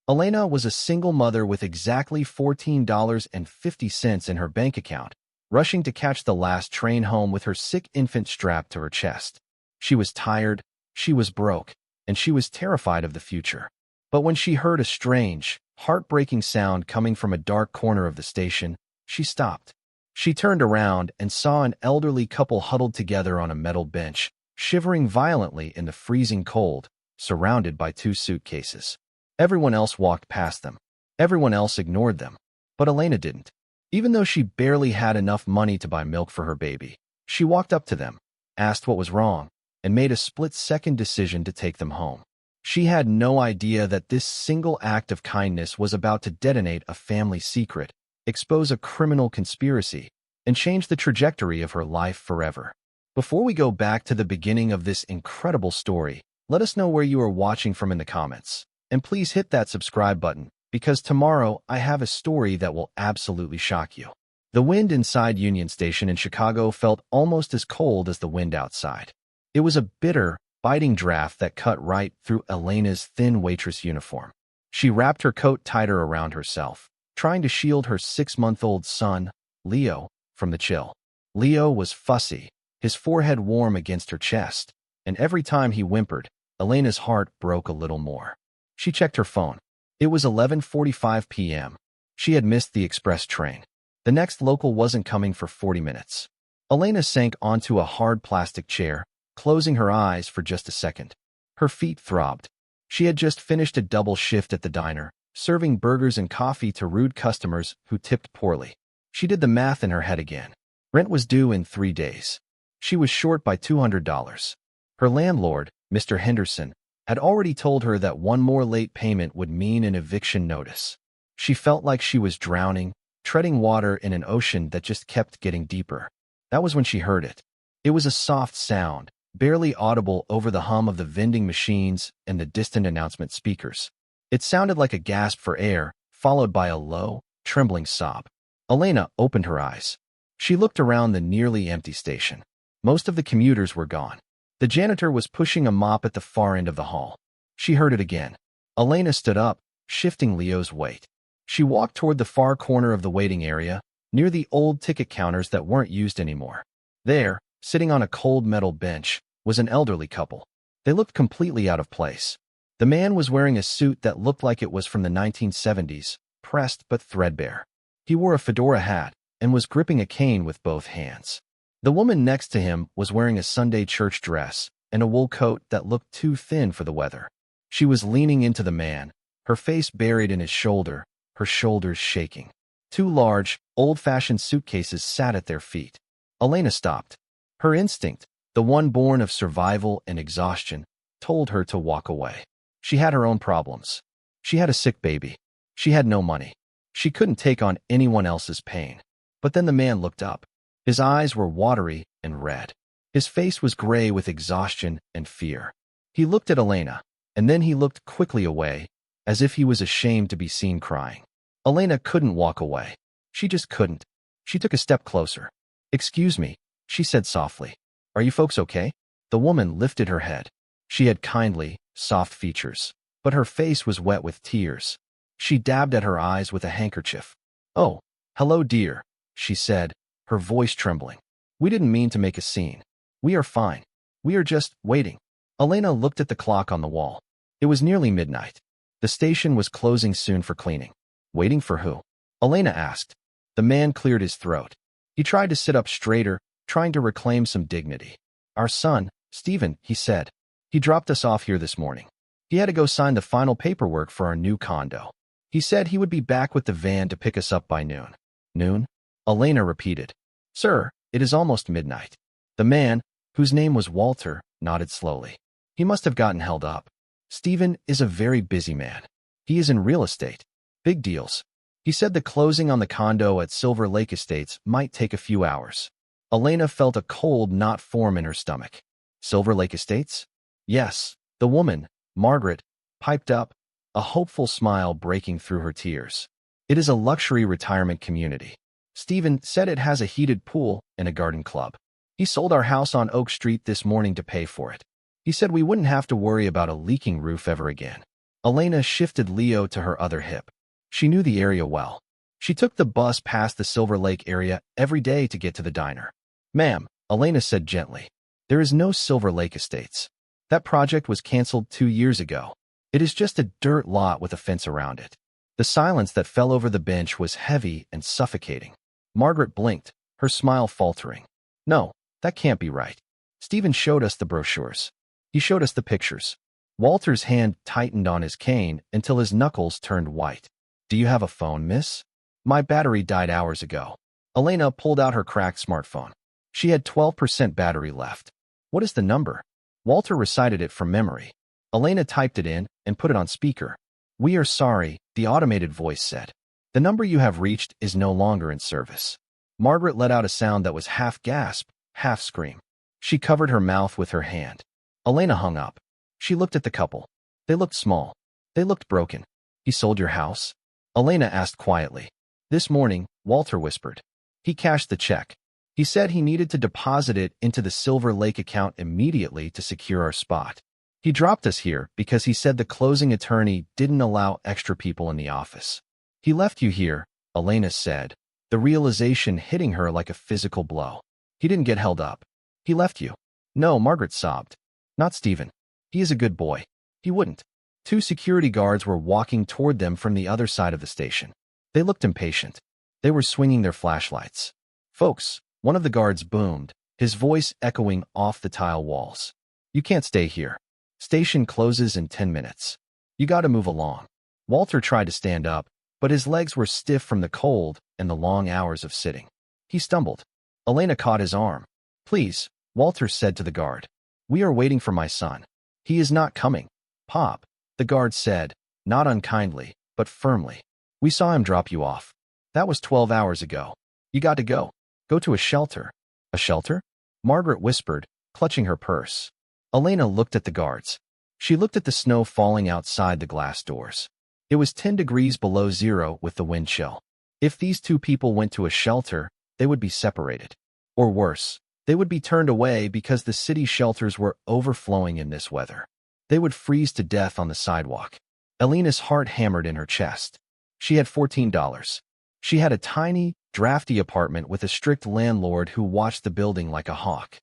Elena was a single mother with exactly $14.50 in her bank account, rushing to catch the last train home with her sick infant strapped to her chest. She was tired, she was broke, and she was terrified of the future. But when she heard a strange, heartbreaking sound coming from a dark corner of the station, she stopped. She turned around and saw an elderly couple huddled together on a metal bench, shivering violently in the freezing cold, surrounded by two suitcases. Everyone else walked past them. Everyone else ignored them. But Elena didn't. Even though she barely had enough money to buy milk for her baby, she walked up to them, asked what was wrong, and made a split-second decision to take them home. She had no idea that this single act of kindness was about to detonate a family secret, expose a criminal conspiracy, and change the trajectory of her life forever. Before we go back to the beginning of this incredible story, let us know where you are watching from in the comments. And please hit that subscribe button, because tomorrow I have a story that will absolutely shock you. The wind inside Union Station in Chicago felt almost as cold as the wind outside. It was a bitter, biting draft that cut right through Elena's thin waitress uniform. She wrapped her coat tighter around herself, trying to shield her 6-month-old son, Leo, from the chill. Leo was fussy, his forehead warm against her chest, and every time he whimpered, Elena's heart broke a little more. She checked her phone. It was 11:45 p.m. She had missed the express train. The next local wasn't coming for 40 minutes. Elena sank onto a hard plastic chair, closing her eyes for just a second. Her feet throbbed. She had just finished a double shift at the diner, serving burgers and coffee to rude customers who tipped poorly. She did the math in her head again. Rent was due in 3 days. She was short by $200. Her landlord, Mr. Henderson, had already told her that one more late payment would mean an eviction notice. She felt like she was drowning, treading water in an ocean that just kept getting deeper. That was when she heard it. It was a soft sound, barely audible over the hum of the vending machines and the distant announcement speakers. It sounded like a gasp for air, followed by a low, trembling sob. Elena opened her eyes. She looked around the nearly empty station. Most of the commuters were gone. The janitor was pushing a mop at the far end of the hall. She heard it again. Elena stood up, shifting Leo's weight. She walked toward the far corner of the waiting area, near the old ticket counters that weren't used anymore. There, sitting on a cold metal bench, was an elderly couple. They looked completely out of place. The man was wearing a suit that looked like it was from the 1970s, pressed but threadbare. He wore a fedora hat and was gripping a cane with both hands. The woman next to him was wearing a Sunday church dress and a wool coat that looked too thin for the weather. She was leaning into the man, her face buried in his shoulder, her shoulders shaking. 2 large, old-fashioned suitcases sat at their feet. Elena stopped. Her instinct, the one born of survival and exhaustion, told her to walk away. She had her own problems. She had a sick baby. She had no money. She couldn't take on anyone else's pain. But then the man looked up. His eyes were watery and red. His face was gray with exhaustion and fear. He looked at Elena, and then he looked quickly away, as if he was ashamed to be seen crying. Elena couldn't walk away. She just couldn't. She took a step closer. "Excuse me," she said softly. "Are you folks okay?" The woman lifted her head. She had kindly, soft features, but her face was wet with tears. She dabbed at her eyes with a handkerchief. "Oh, hello, dear," she said, her voice trembling. "We didn't mean to make a scene. We are fine. We are just waiting." Elena looked at the clock on the wall. It was nearly midnight. The station was closing soon for cleaning. "Waiting for who?" Elena asked. The man cleared his throat. He tried to sit up straighter, trying to reclaim some dignity. "Our son, Stephen," he said. "He dropped us off here this morning. He had to go sign the final paperwork for our new condo. He said he would be back with the van to pick us up by noon." "Noon?" Elena repeated. "Sir, it is almost midnight." The man, whose name was Walter, nodded slowly. He must have gotten held up. "Stephen is a very busy man. He is in real estate. Big deals. He said the closing on the condo at Silver Lake Estates might take a few hours." Elena felt a cold knot form in her stomach. "Silver Lake Estates?" "Yes," the woman, Margaret, piped up, a hopeful smile breaking through her tears. "It is a luxury retirement community. Stephen said it has a heated pool and a garden club. He sold our house on Oak Street this morning to pay for it. He said we wouldn't have to worry about a leaking roof ever again." Elena shifted Leo to her other hip. She knew the area well. She took the bus past the Silver Lake area every day to get to the diner. "Ma'am," Elena said gently, "there is no Silver Lake Estates. That project was canceled 2 years ago. It is just a dirt lot with a fence around it." The silence that fell over the bench was heavy and suffocating. Margaret blinked, her smile faltering. "No, that can't be right. Stephen showed us the brochures. He showed us the pictures." Walter's hand tightened on his cane until his knuckles turned white. "Do you have a phone, miss?" "My battery died hours ago." Elena pulled out her cracked smartphone. She had 12% battery left. "What is the number?" Walter recited it from memory. Elena typed it in and put it on speaker. "We are sorry," the automated voice said. "The number you have reached is no longer in service." Margaret let out a sound that was half gasp, half scream. She covered her mouth with her hand. Elena hung up. She looked at the couple. They looked small. They looked broken. "He sold your house?" Elena asked quietly. "This morning," Walter whispered. "He cashed the check. He said he needed to deposit it into the Silver Lake account immediately to secure our spot. He dropped us here because he said the closing attorney didn't allow extra people in the office." "He left you here," Elena said, the realization hitting her like a physical blow. "He didn't get held up. He left you." "No," Margaret sobbed. "Not Stephen. He is a good boy. He wouldn't." 2 security guards were walking toward them from the other side of the station. They looked impatient. They were swinging their flashlights. "Folks," one of the guards boomed, his voice echoing off the tile walls. "You can't stay here. Station closes in 10 minutes. You gotta move along." Walter tried to stand up, but his legs were stiff from the cold and the long hours of sitting. He stumbled. Elena caught his arm. "Please," Walter said to the guard. "We are waiting for my son. He is not coming." "Pop," the guard said, not unkindly, but firmly. "We saw him drop you off. That was 12 hours ago. You got to go. Go to a shelter." "A shelter?" Margaret whispered, clutching her purse. Elena looked at the guards. She looked at the snow falling outside the glass doors. It was 10 degrees below zero with the wind chill. If these 2 people went to a shelter, they would be separated. Or worse, they would be turned away because the city shelters were overflowing in this weather. They would freeze to death on the sidewalk. Elena's heart hammered in her chest. She had $14. She had a tiny, drafty apartment with a strict landlord who watched the building like a hawk.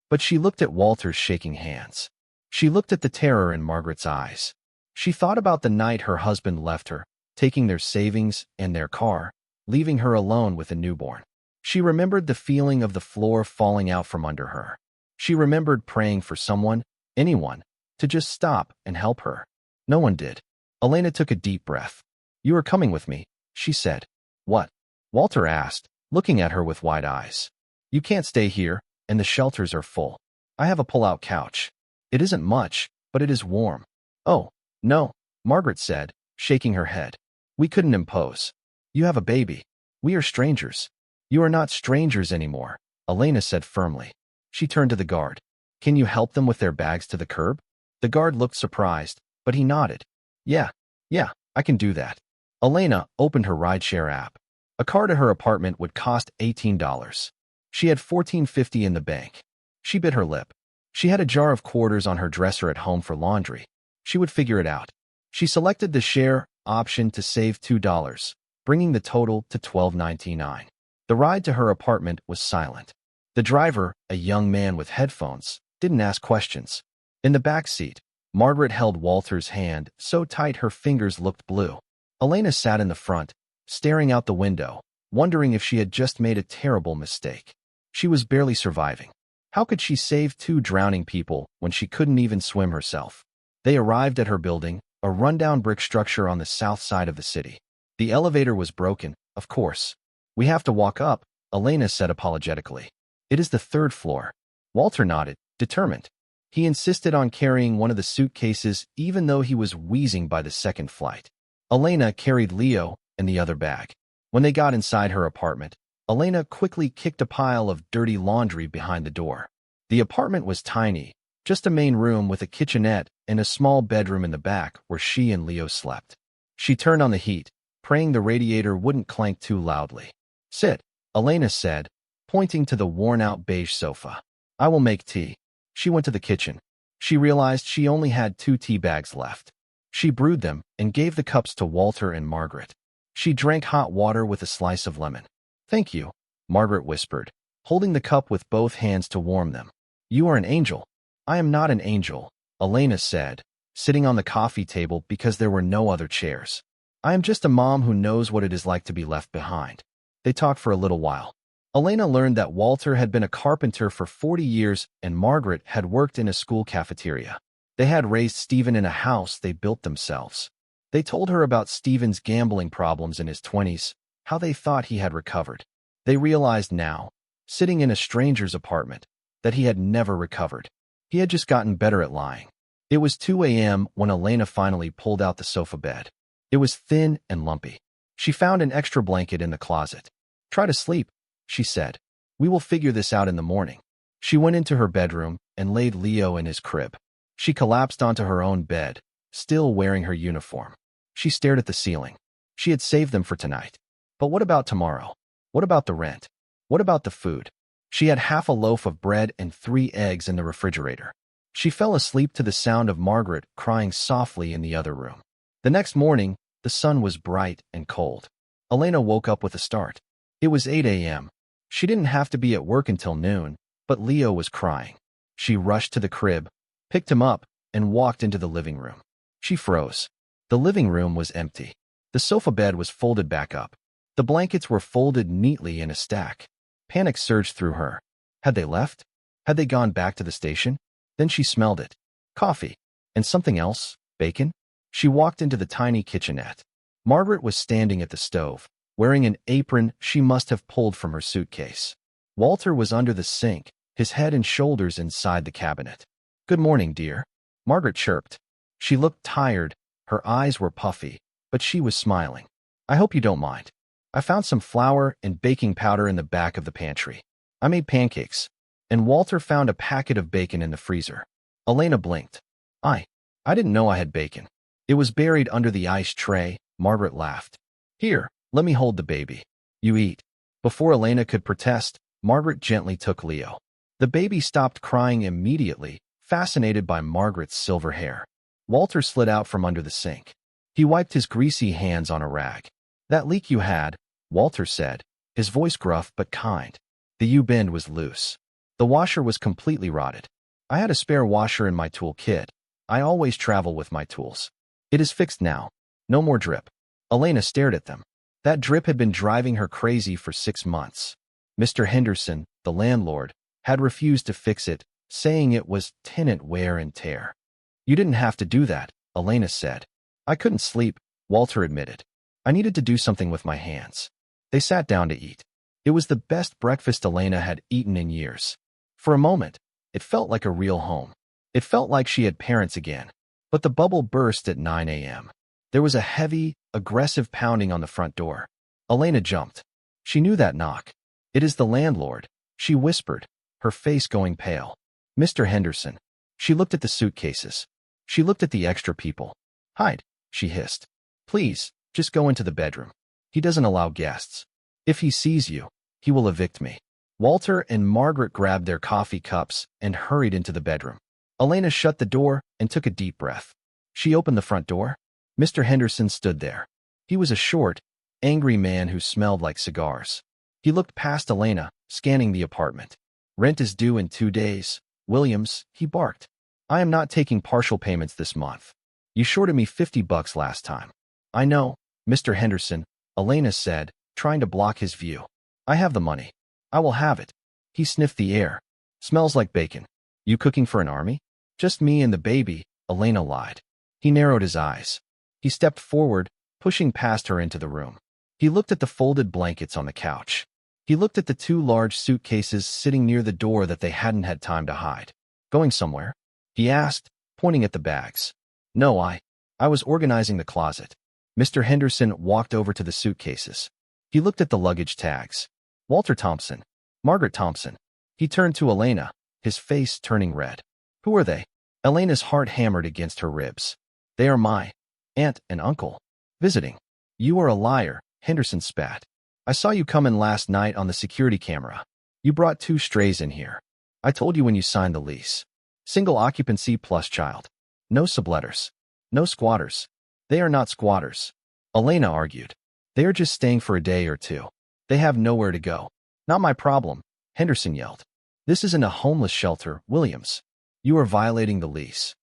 But she looked at Walter's shaking hands. She looked at the terror in Margaret's eyes. She thought about the night her husband left her, taking their savings and their car, leaving her alone with a newborn. She remembered the feeling of the floor falling out from under her. She remembered praying for someone, anyone, to just stop and help her. No one did. Elena took a deep breath. "You are coming with me," she said. "What?" Walter asked, looking at her with wide eyes. "You can't stay here, and the shelters are full. I have a pull-out couch. It isn't much, but it is warm." "Oh, no," Margaret said, shaking her head. "We couldn't impose. You have a baby. We are strangers." "You are not strangers anymore," Elena said firmly. She turned to the guard. "Can you help them with their bags to the curb?" The guard looked surprised, but he nodded. Yeah, I can do that." Elena opened her rideshare app. A car to her apartment would cost $18. She had $14.50 in the bank. She bit her lip. She had a jar of quarters on her dresser at home for laundry. She would figure it out. She selected the share option to save $2, bringing the total to $12.99. The ride to her apartment was silent. The driver, a young man with headphones, didn't ask questions. In the back seat, Margaret held Walter's hand so tight her fingers looked blue. Elena sat in the front, staring out the window, wondering if she had just made a terrible mistake. She was barely surviving. How could she save 2 drowning people when she couldn't even swim herself? They arrived at her building, a rundown brick structure on the south side of the city. The elevator was broken, of course. "We have to walk up," Elena said apologetically. "It is the 3rd floor." Walter nodded, determined. He insisted on carrying one of the suitcases even though he was wheezing by the 2nd flight. Elena carried Leo and the other bag. When they got inside her apartment, Elena quickly kicked a pile of dirty laundry behind the door. The apartment was tiny, just a main room with a kitchenette and a small bedroom in the back where she and Leo slept. She turned on the heat, praying the radiator wouldn't clank too loudly. "Sit," Elena said, pointing to the worn-out beige sofa. "I will make tea." She went to the kitchen. She realized she only had 2 tea bags left. She brewed them and gave the cups to Walter and Margaret. She drank hot water with a slice of lemon. "Thank you," Margaret whispered, holding the cup with both hands to warm them. "You are an angel." "I am not an angel," Elena said, sitting on the coffee table because there were no other chairs. "I am just a mom who knows what it is like to be left behind." They talked for a little while. Elena learned that Walter had been a carpenter for 40 years and Margaret had worked in a school cafeteria. They had raised Stephen in a house they built themselves. They told her about Stephen's gambling problems in his 20s, how they thought he had recovered. They realized now, sitting in a stranger's apartment, that he had never recovered. He had just gotten better at lying. It was 2 a.m. when Elena finally pulled out the sofa bed. It was thin and lumpy. She found an extra blanket in the closet. "Try to sleep," she said. "We will figure this out in the morning." She went into her bedroom and laid Leo in his crib. She collapsed onto her own bed, still wearing her uniform. She stared at the ceiling. She had saved them for tonight. But what about tomorrow? What about the rent? What about the food? She had half a loaf of bread and 3 eggs in the refrigerator. She fell asleep to the sound of Margaret crying softly in the other room. The next morning, the sun was bright and cold. Elena woke up with a start. It was 8 a.m. She didn't have to be at work until noon, but Leo was crying. She rushed to the crib, picked him up, and walked into the living room. She froze. The living room was empty. The sofa bed was folded back up. The blankets were folded neatly in a stack. Panic surged through her. Had they left? Had they gone back to the station? Then she smelled it. Coffee. And something else? Bacon? She walked into the tiny kitchenette. Margaret was standing at the stove, wearing an apron she must have pulled from her suitcase. Walter was under the sink, his head and shoulders inside the cabinet. "Good morning, dear," Margaret chirped. She looked tired, her eyes were puffy, but she was smiling. "I hope you don't mind. I found some flour and baking powder in the back of the pantry. I made pancakes." And Walter found a packet of bacon in the freezer. Elena blinked. I didn't know I had bacon. It was buried under the ice tray," Margaret laughed. "Here, let me hold the baby. You eat." Before Elena could protest, Margaret gently took Leo. The baby stopped crying immediately, fascinated by Margaret's silver hair. Walter slid out from under the sink. He wiped his greasy hands on a rag. "That leak you had," Walter said, his voice gruff but kind. "The U-bend was loose. The washer was completely rotted. I had a spare washer in my tool kit. I always travel with my tools. It is fixed now. No more drip." Elena stared at them. That drip had been driving her crazy for 6 months. Mr. Henderson, the landlord, had refused to fix it, saying it was tenant wear and tear. "You didn't have to do that," Elena said. "I couldn't sleep," Walter admitted. "I needed to do something with my hands." They sat down to eat. It was the best breakfast Elena had eaten in years. For a moment, it felt like a real home. It felt like she had parents again. But the bubble burst at 9 a.m. There was a heavy, aggressive pounding on the front door. Elena jumped. She knew that knock. "It is the landlord," she whispered, her face going pale. "Mr. Henderson." She looked at the suitcases. She looked at the extra people. "Hide," she hissed. "Please, just go into the bedroom. He doesn't allow guests. If he sees you, he will evict me." Walter and Margaret grabbed their coffee cups and hurried into the bedroom. Elena shut the door and took a deep breath. She opened the front door. Mr. Henderson stood there. He was a short, angry man who smelled like cigars. He looked past Elena, scanning the apartment. "Rent is due in 2 days, Williams," he barked. "I am not taking partial payments this month. You shorted me $50 last time." "I know, Mr. Henderson," Elena said, trying to block his view. "I have the money. I will have it." He sniffed the air. "Smells like bacon. You cooking for an army?" "Just me and the baby," Elena lied. He narrowed his eyes. He stepped forward, pushing past her into the room. He looked at the folded blankets on the couch. He looked at the 2 large suitcases sitting near the door that they hadn't had time to hide. "Going somewhere?" he asked, pointing at the bags. "No, I was organizing the closet." Mr. Henderson walked over to the suitcases. He looked at the luggage tags. "Walter Thompson. Margaret Thompson." He turned to Elena, his face turning red. "Who are they?" Elena's heart hammered against her ribs. "They are my aunt and uncle. Visiting." "You are a liar," Henderson spat. "I saw you come in last night on the security camera. You brought 2 strays in here. I told you when you signed the lease. Single occupancy plus child. No subletters." No squatters. They are not squatters. Elena argued. They are just staying for a day or two. They have nowhere to go. Not my problem, Henderson yelled. This isn't a homeless shelter, Williams. You are violating the lease.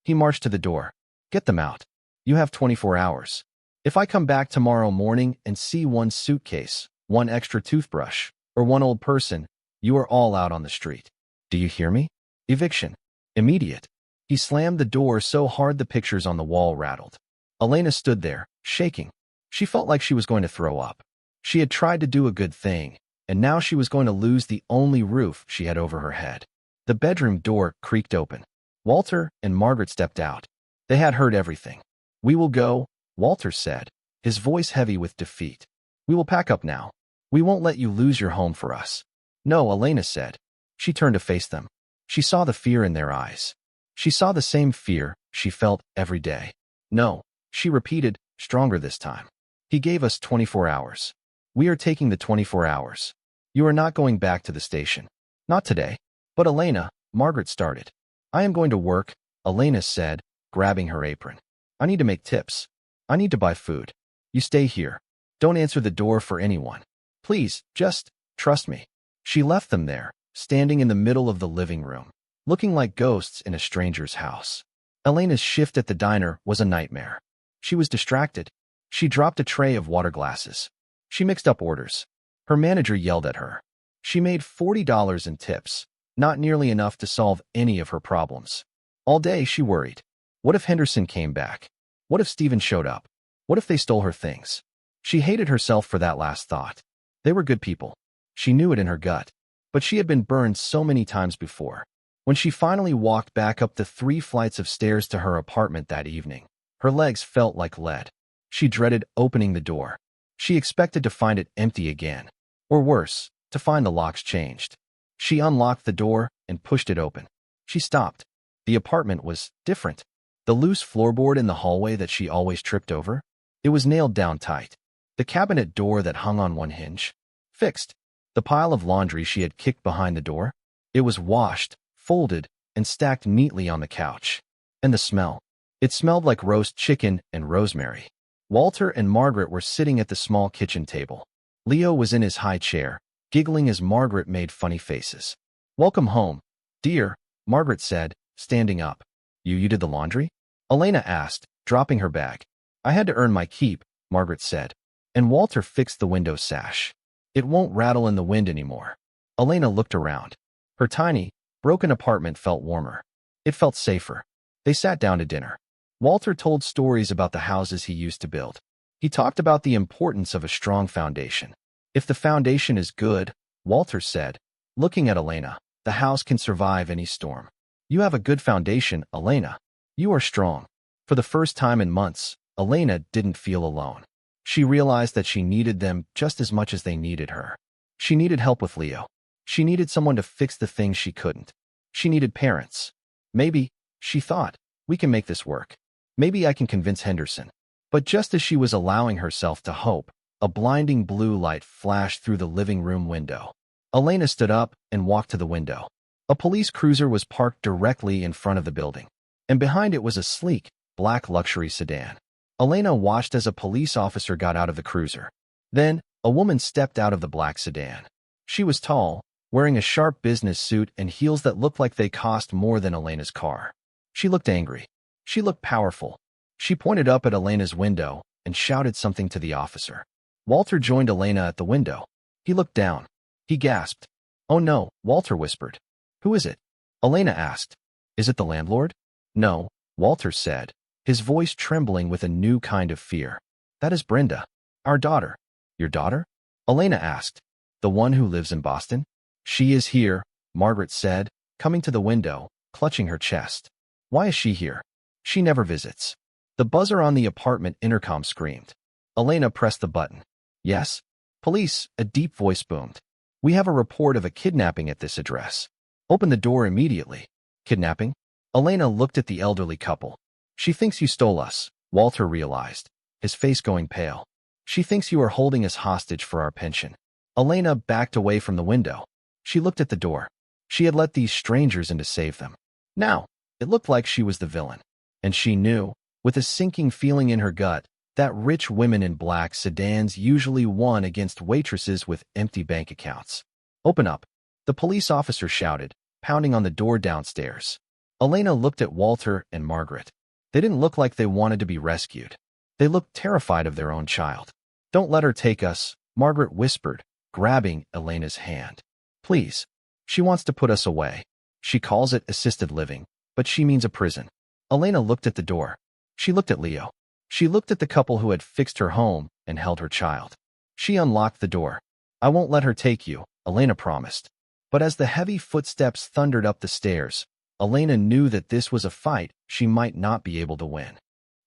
He marched to the door. Get them out. You have 24 hours. If I come back tomorrow morning and see one suitcase, one extra toothbrush, or one old person, you are all out on the street. Do you hear me? Eviction. Immediate. He slammed the door so hard the pictures on the wall rattled. Elena stood there, shaking. She felt like she was going to throw up. She had tried to do a good thing, and now she was going to lose the only roof she had over her head. The bedroom door creaked open. Walter and Margaret stepped out. They had heard everything. We will go, Walter said, his voice heavy with defeat. We will pack up now. We won't let you lose your home for us. No, Elena said. She turned to face them. She saw the fear in their eyes. She saw the same fear she felt every day. No, she repeated, stronger this time. He gave us 24 hours. We are taking the 24 hours. You are not going back to the station. Not today. But Elena, Margaret started. I am going to work, Elena said, grabbing her apron. I need to make tips. I need to buy food. You stay here. Don't answer the door for anyone. Please, just trust me. She left them there, standing in the middle of the living room, looking like ghosts in a stranger's house. Elena's shift at the diner was a nightmare. She was distracted. She dropped a tray of water glasses. She mixed up orders. Her manager yelled at her. She made $40 in tips, not nearly enough to solve any of her problems. All day she worried. What if Henderson came back? What if Stephen showed up? What if they stole her things? She hated herself for that last thought. They were good people. She knew it in her gut. But she had been burned so many times before. When she finally walked back up the 3 flights of stairs to her apartment that evening, her legs felt like lead. She dreaded opening the door. She expected to find it empty again. Or worse, to find the locks changed. She unlocked the door and pushed it open. She stopped. The apartment was different. The loose floorboard in the hallway that she always tripped over, it was nailed down tight. The cabinet door that hung on one hinge, fixed. The pile of laundry she had kicked behind the door, it was washed, folded, and stacked neatly on the couch. And the smell. It smelled like roast chicken and rosemary. Walter and Margaret were sitting at the small kitchen table. Leo was in his high chair, giggling as Margaret made funny faces. Welcome home, dear, Margaret said, standing up. You did the laundry? Elena asked, dropping her bag. I had to earn my keep, Margaret said. And Walter fixed the window sash. It won't rattle in the wind anymore. Elena looked around. Her tiny, broken apartment felt warmer. It felt safer. They sat down to dinner. Walter told stories about the houses he used to build. He talked about the importance of a strong foundation. If the foundation is good, Walter said, looking at Elena, the house can survive any storm. You have a good foundation, Elena. You are strong. For the first time in months, Elena didn't feel alone. She realized that she needed them just as much as they needed her. She needed help with Leo. She needed someone to fix the things she couldn't. She needed parents. Maybe, she thought, we can make this work. Maybe I can convince Henderson. But just as she was allowing herself to hope, a blinding blue light flashed through the living room window. Elena stood up and walked to the window. A police cruiser was parked directly in front of the building, and behind it was a sleek, black luxury sedan. Elena watched as a police officer got out of the cruiser. Then, a woman stepped out of the black sedan. She was tall, wearing a sharp business suit and heels that looked like they cost more than Elena's car. She looked angry. She looked powerful. She pointed up at Elena's window and shouted something to the officer. Walter joined Elena at the window. He looked down. He gasped. Oh no, Walter whispered. Who is it? Elena asked. Is it the landlord? No, Walter said, his voice trembling with a new kind of fear. That is Brenda, our daughter. Your daughter? Elena asked. The one who lives in Boston? She is here, Margaret said, coming to the window, clutching her chest. Why is she here? She never visits. The buzzer on the apartment intercom screamed. Elena pressed the button. Yes? Police, a deep voice boomed. We have a report of a kidnapping at this address. Open the door immediately. Kidnapping? Elena looked at the elderly couple. She thinks you stole us, Walter realized, his face going pale. She thinks you are holding us hostage for our pension. Elena backed away from the window. She looked at the door. She had let these strangers in to save them. Now, it looked like she was the villain. And she knew, With a sinking feeling in her gut that rich women in black sedans usually won against waitresses with empty bank accounts. "Open up," the police officer shouted, pounding on the door downstairs. Elena looked at Walter and Margaret. They didn't look like they wanted to be rescued. They looked terrified of their own child. "Don't let her take us," Margaret whispered, grabbing Elena's hand. "Please. She wants to put us away. She calls it assisted living, but she means a prison." Elena looked at the door. She looked at Leo. She looked at the couple who had fixed her home and held her child. She unlocked the door. "I won't let her take you," Elena promised. But as the heavy footsteps thundered up the stairs, Elena knew that this was a fight she might not be able to win.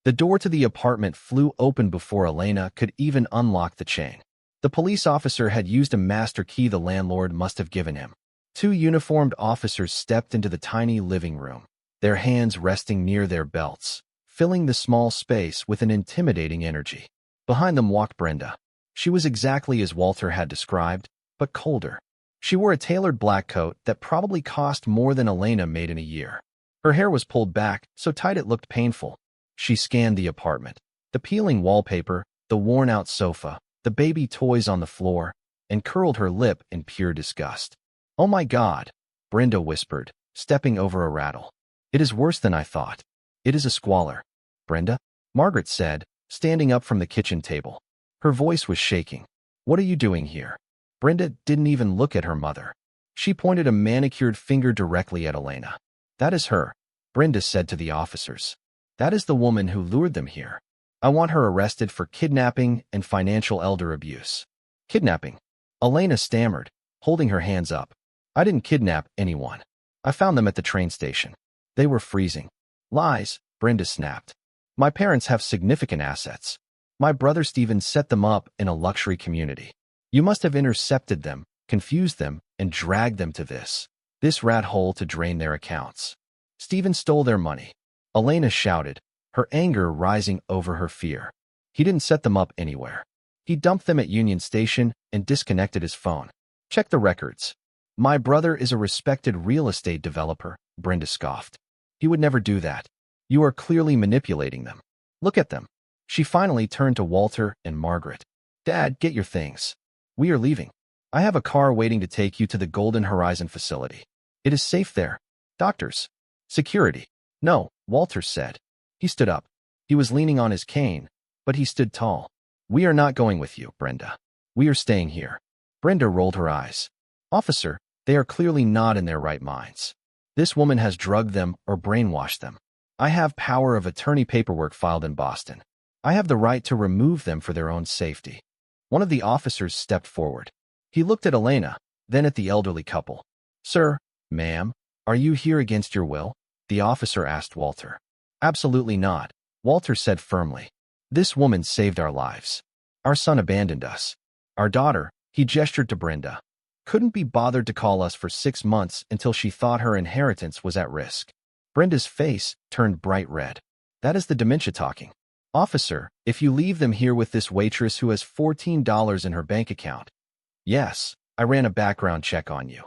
The door to the apartment flew open before Elena could even unlock the chain. The police officer had used a master key the landlord must have given him. Two uniformed officers stepped into the tiny living room, their hands resting near their belts, filling the small space with an intimidating energy. Behind them walked Brenda. She was exactly as Walter had described, but colder. She wore a tailored black coat that probably cost more than Elena made in a year. Her hair was pulled back, so tight it looked painful. She scanned the apartment. The peeling wallpaper, the worn-out sofa, the baby toys on the floor, and curled her lip in pure disgust. "Oh my God," Brenda whispered, stepping over a rattle. "It is worse than I thought. It is a squalor." "Brenda?" Margaret said, standing up from the kitchen table. Her voice was shaking. "What are you doing here?" Brenda didn't even look at her mother. She pointed a manicured finger directly at Elena. "That is her," Brenda said to the officers. "That is the woman who lured them here. I want her arrested for kidnapping and financial elder abuse." "Kidnapping?" Elena stammered, holding her hands up. "I didn't kidnap anyone. I found them at the train station. They were freezing." "Lies," Brenda snapped. "My parents have significant assets. My brother Stephen set them up in a luxury community. You must have intercepted them, confused them, and dragged them to this rat hole to drain their accounts. Stephen stole their money." Elena shouted, her anger rising over her fear. "He didn't set them up anywhere. He dumped them at Union Station and disconnected his phone. Check the records." "My brother is a respected real estate developer," Brenda scoffed. "He would never do that. You are clearly manipulating them. Look at them." She finally turned to Walter and Margaret. "Dad, get your things. We are leaving. I have a car waiting to take you to the Golden Horizon facility. It is safe there. Doctors. Security." "No," Walter said. He stood up. He was leaning on his cane, but he stood tall. "We are not going with you, Brenda. We are staying here." Brenda rolled her eyes. "Officer, they are clearly not in their right minds. This woman has drugged them or brainwashed them. I have power of attorney paperwork filed in Boston. I have the right to remove them for their own safety." One of the officers stepped forward. He looked at Elena, then at the elderly couple. "Sir, ma'am, are you here against your will?" the officer asked Walter. "Absolutely not," Walter said firmly. "This woman saved our lives. Our son abandoned us. Our daughter," he gestured to Brenda, "couldn't be bothered to call us for 6 months until she thought her inheritance was at risk." Brenda's face turned bright red. "That is the dementia talking. Officer, if you leave them here with this waitress who has $14 in her bank account." "Yes, I ran a background check on you.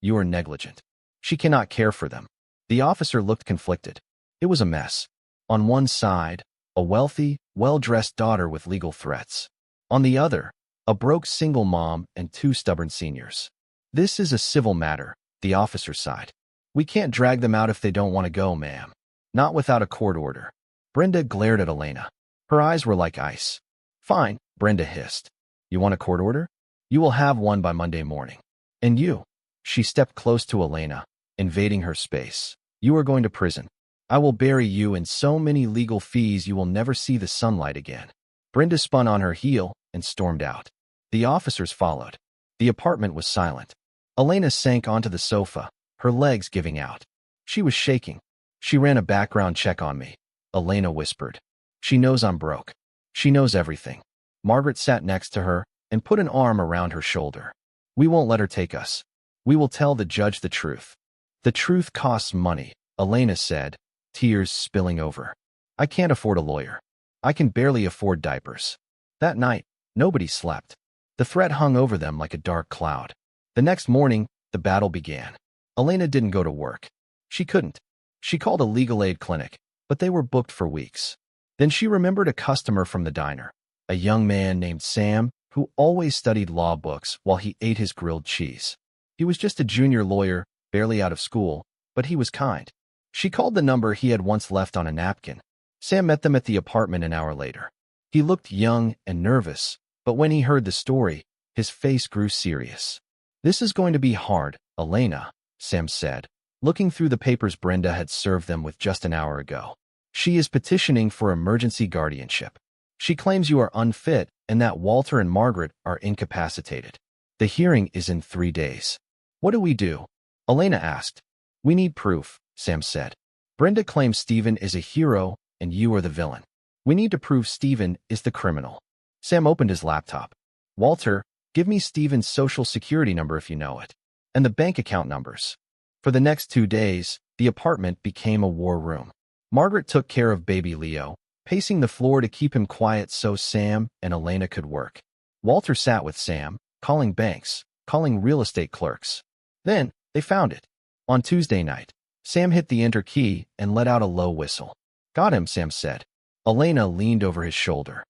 You are negligent. She cannot care for them." The officer looked conflicted. It was a mess. On one side, a wealthy, well-dressed daughter with legal threats. On the other, a broke single mom and 2 stubborn seniors. "This is a civil matter," the officer sighed. "We can't drag them out if they don't want to go, ma'am. Not without a court order." Brenda glared at Elena. Her eyes were like ice. "Fine," Brenda hissed. "You want a court order? You will have one by Monday morning. And you," she stepped close to Elena, invading her space, "you are going to prison. I will bury you in so many legal fees you will never see the sunlight again." Brenda spun on her heel and stormed out. The officers followed. The apartment was silent. Elena sank onto the sofa, her legs giving out. She was shaking. "She ran a background check on me," Elena whispered. "She knows I'm broke. She knows everything." Margaret sat next to her and put an arm around her shoulder. "We won't let her take us. We will tell the judge the truth." "The truth costs money," Elena said, tears spilling over. "I can't afford a lawyer. I can barely afford diapers." That night, nobody slept. The threat hung over them like a dark cloud. The next morning, the battle began. Elena didn't go to work. She couldn't. She called a legal aid clinic, but they were booked for weeks. Then she remembered a customer from the diner, a young man named Sam, who always studied law books while he ate his grilled cheese. He was just a junior lawyer, barely out of school, but he was kind. She called the number he had once left on a napkin. Sam met them at the apartment an hour later. He looked young and nervous, but when he heard the story, his face grew serious. "This is going to be hard, Elena," Sam said, looking through the papers Brenda had served them with just an hour ago. "She is petitioning for emergency guardianship. She claims you are unfit and that Walter and Margaret are incapacitated. The hearing is in 3 days. What do we do?" Elena asked. "We need proof," Sam said. "Brenda claims Stephen is a hero and you are the villain. We need to prove Stephen is the criminal." Sam opened his laptop. "Walter, give me Stephen's social security number if you know it, and the bank account numbers." For the next 2 days, the apartment became a war room. Margaret took care of baby Leo, pacing the floor to keep him quiet so Sam and Elena could work. Walter sat with Sam, calling banks, calling real estate clerks. Then, they found it. On Tuesday night, Sam hit the enter key and let out a low whistle. "Got him," Sam said. Elena leaned over his shoulder.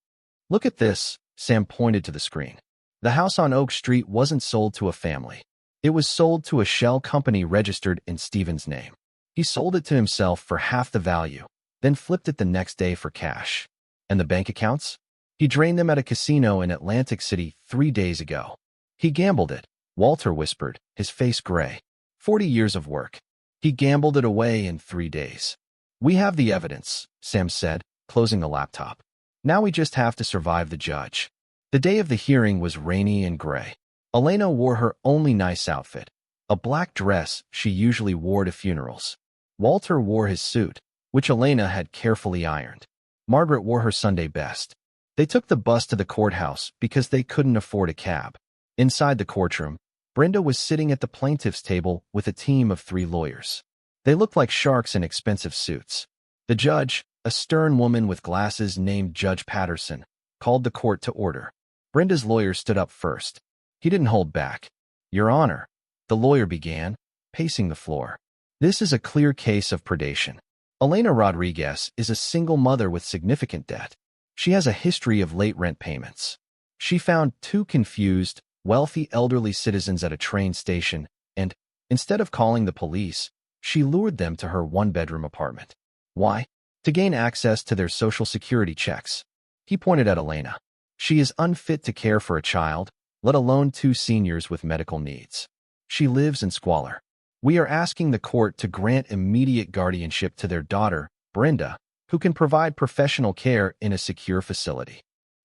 "Look at this," Sam pointed to the screen. The house on Oak Street wasn't sold to a family. It was sold to a shell company registered in Stephen's name. He sold it to himself for half the value, then flipped it the next day for cash. And the bank accounts? He drained them at a casino in Atlantic City 3 days ago. "He gambled it," Walter whispered, his face gray. 40 years of work. He gambled it away in 3 days. "We have the evidence," Sam said, closing the laptop. "Now we just have to survive the judge." The day of the hearing was rainy and gray. Elena wore her only nice outfit, a black dress she usually wore to funerals. Walter wore his suit, which Elena had carefully ironed. Margaret wore her Sunday best. They took the bus to the courthouse because they couldn't afford a cab. Inside the courtroom, Brenda was sitting at the plaintiff's table with a team of 3 lawyers. They looked like sharks in expensive suits. The judge, a stern woman with glasses named Judge Patterson, called the court to order. Brenda's lawyer stood up first. He didn't hold back. "Your Honor," the lawyer began, pacing the floor. "This is a clear case of predation. Elena Rodriguez is a single mother with significant debt. She has a history of late rent payments. She found 2 confused, wealthy elderly citizens at a train station, and, instead of calling the police, she lured them to her 1-bedroom apartment. Why? To gain access to their social security checks." He pointed at Elena. "She is unfit to care for a child, let alone 2 seniors with medical needs. She lives in squalor. We are asking the court to grant immediate guardianship to their daughter, Brenda, who can provide professional care in a secure facility."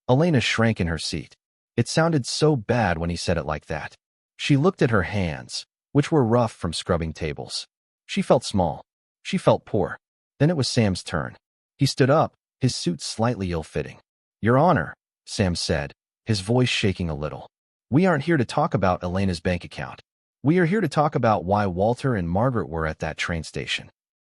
Elena shrank in her seat. It sounded so bad when he said it like that. She looked at her hands, which were rough from scrubbing tables. She felt small. She felt poor. Then it was Sam's turn. He stood up, his suit slightly ill-fitting. "Your Honor," Sam said, his voice shaking a little. "We aren't here to talk about Elena's bank account. We are here to talk about why Walter and Margaret were at that train station."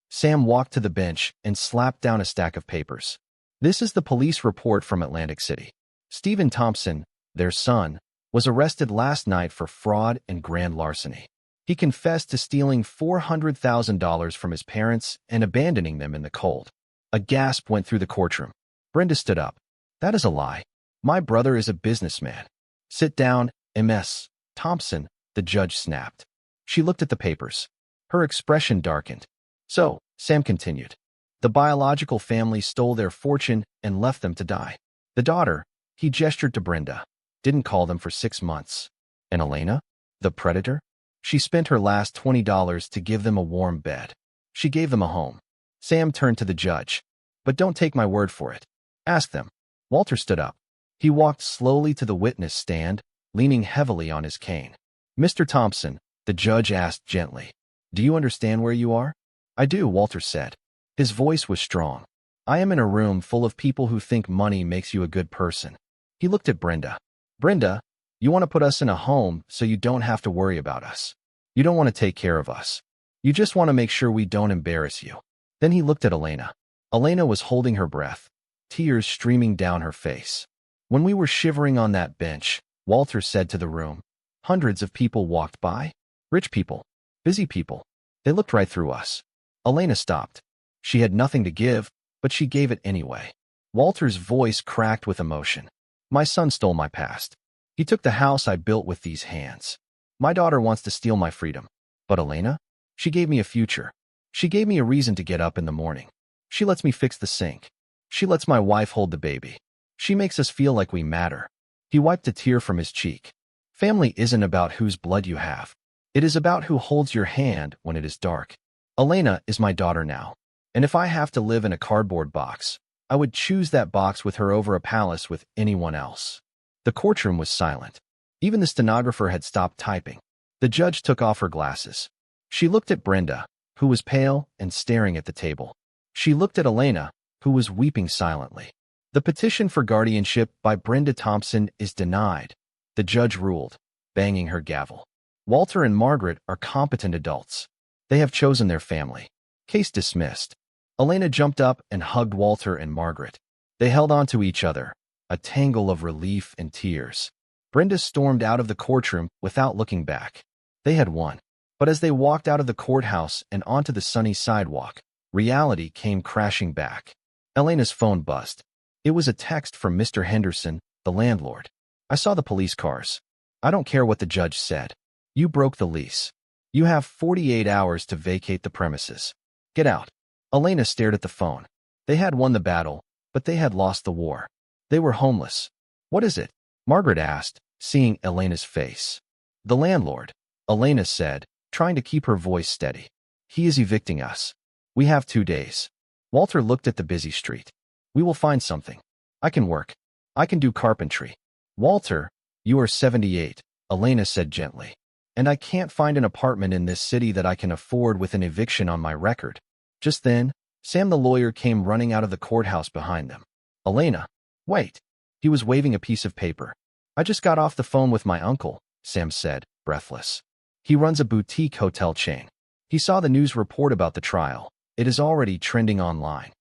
Sam walked to the bench and slapped down a stack of papers. "This is the police report from Atlantic City. Stephen Thompson, their son, was arrested last night for fraud and grand larceny. He confessed to stealing $400,000 from his parents and abandoning them in the cold." A gasp went through the courtroom. Brenda stood up. "That is a lie. My brother is a businessman." "Sit down, Ms. Thompson," the judge snapped. She looked at the papers. Her expression darkened. "So," Sam continued, "the biological family stole their fortune and left them to die. The daughter," he gestured to Brenda, "didn't call them for 6 months. And Elena, the predator? She spent her last $20 to give them a warm bed. She gave them a home." Sam turned to the judge. "But don't take my word for it. Ask them." Walter stood up. He walked slowly to the witness stand, leaning heavily on his cane. "Mr. Thompson," the judge asked gently, "do you understand where you are?" "I do," Walter said. His voice was strong. "I am in a room full of people who think money makes you a good person." He looked at Brenda. "Brenda, you want to put us in a home so you don't have to worry about us. You don't want to take care of us. You just want to make sure we don't embarrass you." Then he looked at Elena. Elena was holding her breath, tears streaming down her face. "When we were shivering on that bench," Walter said to the room, "hundreds of people walked by. Rich people, busy people. They looked right through us." Elena stopped. She had nothing to give, but she gave it anyway. Walter's voice cracked with emotion. My son stole my past. He took the house I built with these hands. My daughter wants to steal my freedom. But Elena? She gave me a future. She gave me a reason to get up in the morning. She lets me fix the sink. She lets my wife hold the baby. She makes us feel like we matter. He wiped a tear from his cheek. Family isn't about whose blood you have. It is about who holds your hand when it is dark. Elena is my daughter now. And if I have to live in a cardboard box, I would choose that box with her over a palace with anyone else. The courtroom was silent. Even the stenographer had stopped typing. The judge took off her glasses. She looked at Brenda, who was pale and staring at the table. She looked at Elena, who was weeping silently. The petition for guardianship by Brenda Thompson is denied, the judge ruled, banging her gavel. Walter and Margaret are competent adults. They have chosen their family. Case dismissed. Elena jumped up and hugged Walter and Margaret. They held on to each other, a tangle of relief and tears. Brenda stormed out of the courtroom without looking back. They had won. But as they walked out of the courthouse and onto the sunny sidewalk, reality came crashing back. Elena's phone buzzed. It was a text from Mr. Henderson, the landlord. I saw the police cars. I don't care what the judge said. You broke the lease. You have 48 hours to vacate the premises. Get out. Elena stared at the phone. They had won the battle, but they had lost the war. They were homeless. What is it? Margaret asked, seeing Elena's face. The landlord, Elena said, trying to keep her voice steady. He is evicting us. We have 2 days. Walter looked at the busy street. We will find something. I can work. I can do carpentry. Walter, you are 78, Elena said gently. And I can't find an apartment in this city that I can afford with an eviction on my record. Just then, Sam the lawyer came running out of the courthouse behind them. Elena, wait. He was waving a piece of paper. I just got off the phone with my uncle, Sam said, breathless. He runs a boutique hotel chain. He saw the news report about the trial. It is already trending online.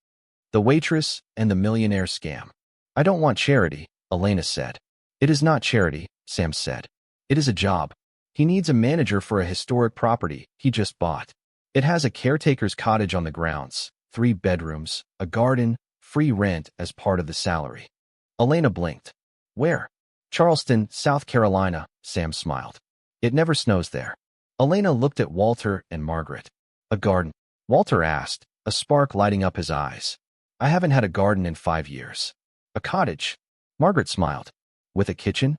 The waitress and the millionaire scam. I don't want charity, Elena said. It is not charity, Sam said. It is a job. He needs a manager for a historic property he just bought. It has a caretaker's cottage on the grounds, 3 bedrooms, a garden, free rent as part of the salary. Elena blinked. Where? Charleston, South Carolina, Sam smiled. It never snows there. Elena looked at Walter and Margaret. A garden? Walter asked, a spark lighting up his eyes. I haven't had a garden in 5 years. A cottage? Margaret smiled. With a kitchen?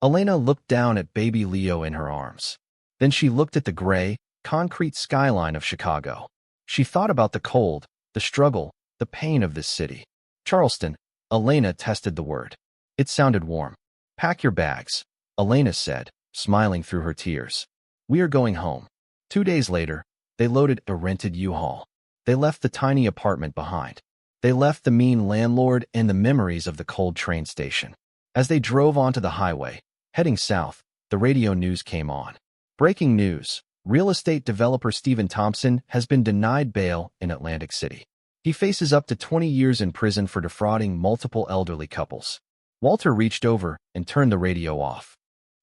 Elena looked down at baby Leo in her arms. Then she looked at the gray, concrete skyline of Chicago. She thought about the cold, the struggle, the pain of this city. Charleston, Elena tested the word. It sounded warm. Pack your bags, Elena said, smiling through her tears. We are going home. 2 days later, they loaded a rented U-Haul. They left the tiny apartment behind. They left the mean landlord and the memories of the cold train station. As they drove onto the highway, heading south, the radio news came on. Breaking news. Real estate developer Stephen Thompson has been denied bail in Atlantic City. He faces up to 20 years in prison for defrauding multiple elderly couples. Walter reached over and turned the radio off.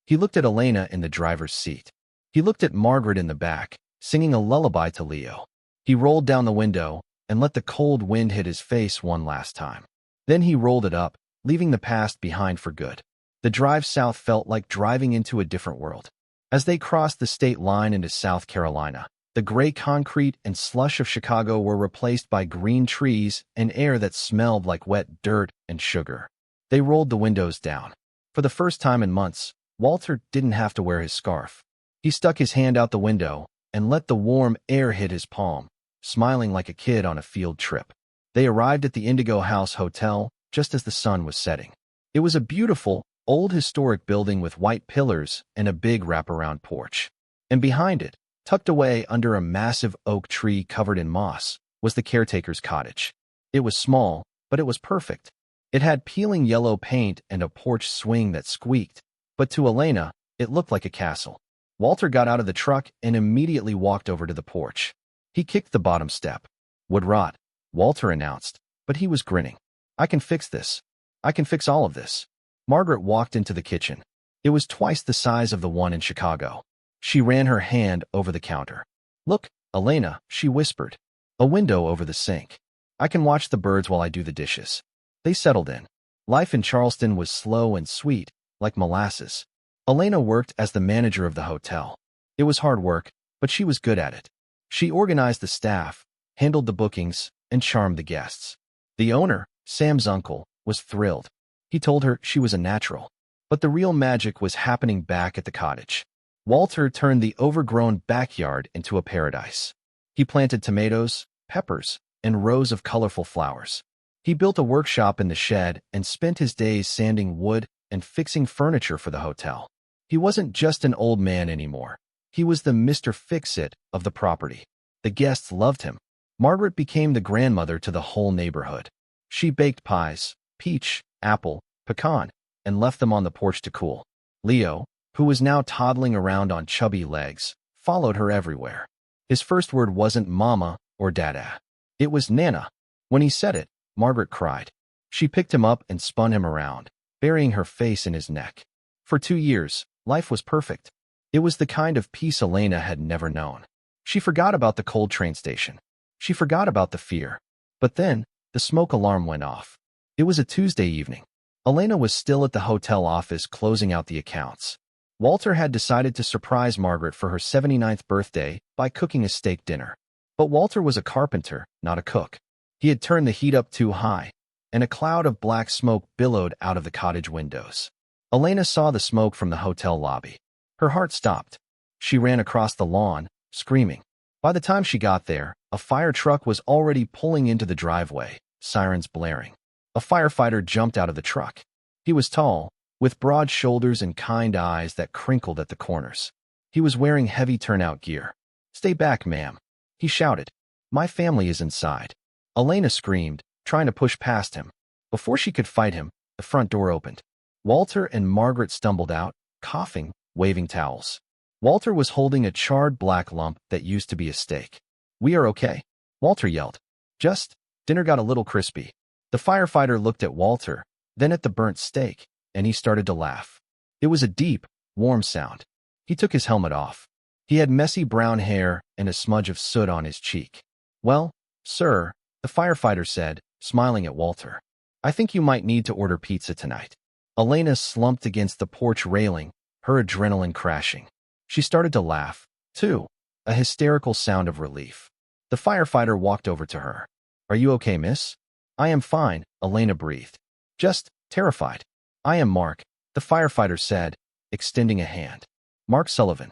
He looked at Elena in the driver's seat. He looked at Margaret in the back, singing a lullaby to Leo. He rolled down the window and let the cold wind hit his face one last time. Then he rolled it up, leaving the past behind for good. The drive south felt like driving into a different world. As they crossed the state line into South Carolina, the gray concrete and slush of Chicago were replaced by green trees and air that smelled like wet dirt and sugar. They rolled the windows down. For the first time in months, Walter didn't have to wear his scarf. He stuck his hand out the window and let the warm air hit his palm, smiling like a kid on a field trip. They arrived at the Indigo House Hotel just as the sun was setting. It was a beautiful, old historic building with white pillars and a big wraparound porch. And behind it, tucked away under a massive oak tree covered in moss, was the caretaker's cottage. It was small, but it was perfect. It had peeling yellow paint and a porch swing that squeaked, but to Elena, it looked like a castle. Walter got out of the truck and immediately walked over to the porch. He kicked the bottom step. Wood rot, Walter announced, but he was grinning. I can fix this. I can fix all of this. Margaret walked into the kitchen. It was twice the size of the one in Chicago. She ran her hand over the counter. Look, Elena, she whispered. A window over the sink. I can watch the birds while I do the dishes. They settled in. Life in Charleston was slow and sweet, like molasses. Elena worked as the manager of the hotel. It was hard work, but she was good at it. She organized the staff, handled the bookings, and charmed the guests. The owner, Sam's uncle, was thrilled. He told her she was a natural. But the real magic was happening back at the cottage. Walter turned the overgrown backyard into a paradise. He planted tomatoes, peppers, and rows of colorful flowers. He built a workshop in the shed and spent his days sanding wood and fixing furniture for the hotel. He wasn't just an old man anymore. He was the Mr. Fix-It of the property. The guests loved him. Margaret became the grandmother to the whole neighborhood. She baked pies, peach, apple, pecan, and left them on the porch to cool. Leo, who was now toddling around on chubby legs, followed her everywhere. His first word wasn't mama or dada. It was Nana. When he said it, Margaret cried. She picked him up and spun him around, burying her face in his neck. For 2 years, life was perfect. It was the kind of peace Elena had never known. She forgot about the cold train station. She forgot about the fear. But then, the smoke alarm went off. It was a Tuesday evening. Elena was still at the hotel office closing out the accounts. Walter had decided to surprise Margaret for her 79th birthday by cooking a steak dinner. But Walter was a carpenter, not a cook. He had turned the heat up too high, and a cloud of black smoke billowed out of the cottage windows. Elena saw the smoke from the hotel lobby. Her heart stopped. She ran across the lawn, screaming. By the time she got there, a fire truck was already pulling into the driveway, sirens blaring. A firefighter jumped out of the truck. He was tall, with broad shoulders and kind eyes that crinkled at the corners. He was wearing heavy turnout gear. "Stay back, ma'am," he shouted. "My family is inside." Elena screamed, trying to push past him. Before she could fight him, the front door opened. Walter and Margaret stumbled out, coughing, waving towels. Walter was holding a charred black lump that used to be a steak. "We are okay," Walter yelled. "Just, dinner got a little crispy." The firefighter looked at Walter, then at the burnt steak, and he started to laugh. It was a deep, warm sound. He took his helmet off. He had messy brown hair and a smudge of soot on his cheek. "Well, sir," the firefighter said, smiling at Walter, "I think you might need to order pizza tonight." Elena slumped against the porch railing, her adrenaline crashing. She started to laugh, too, a hysterical sound of relief. The firefighter walked over to her. "Are you okay, miss?" "I am fine," Elena breathed. "Just terrified." "I am Mark," the firefighter said, extending a hand. "Mark Sullivan."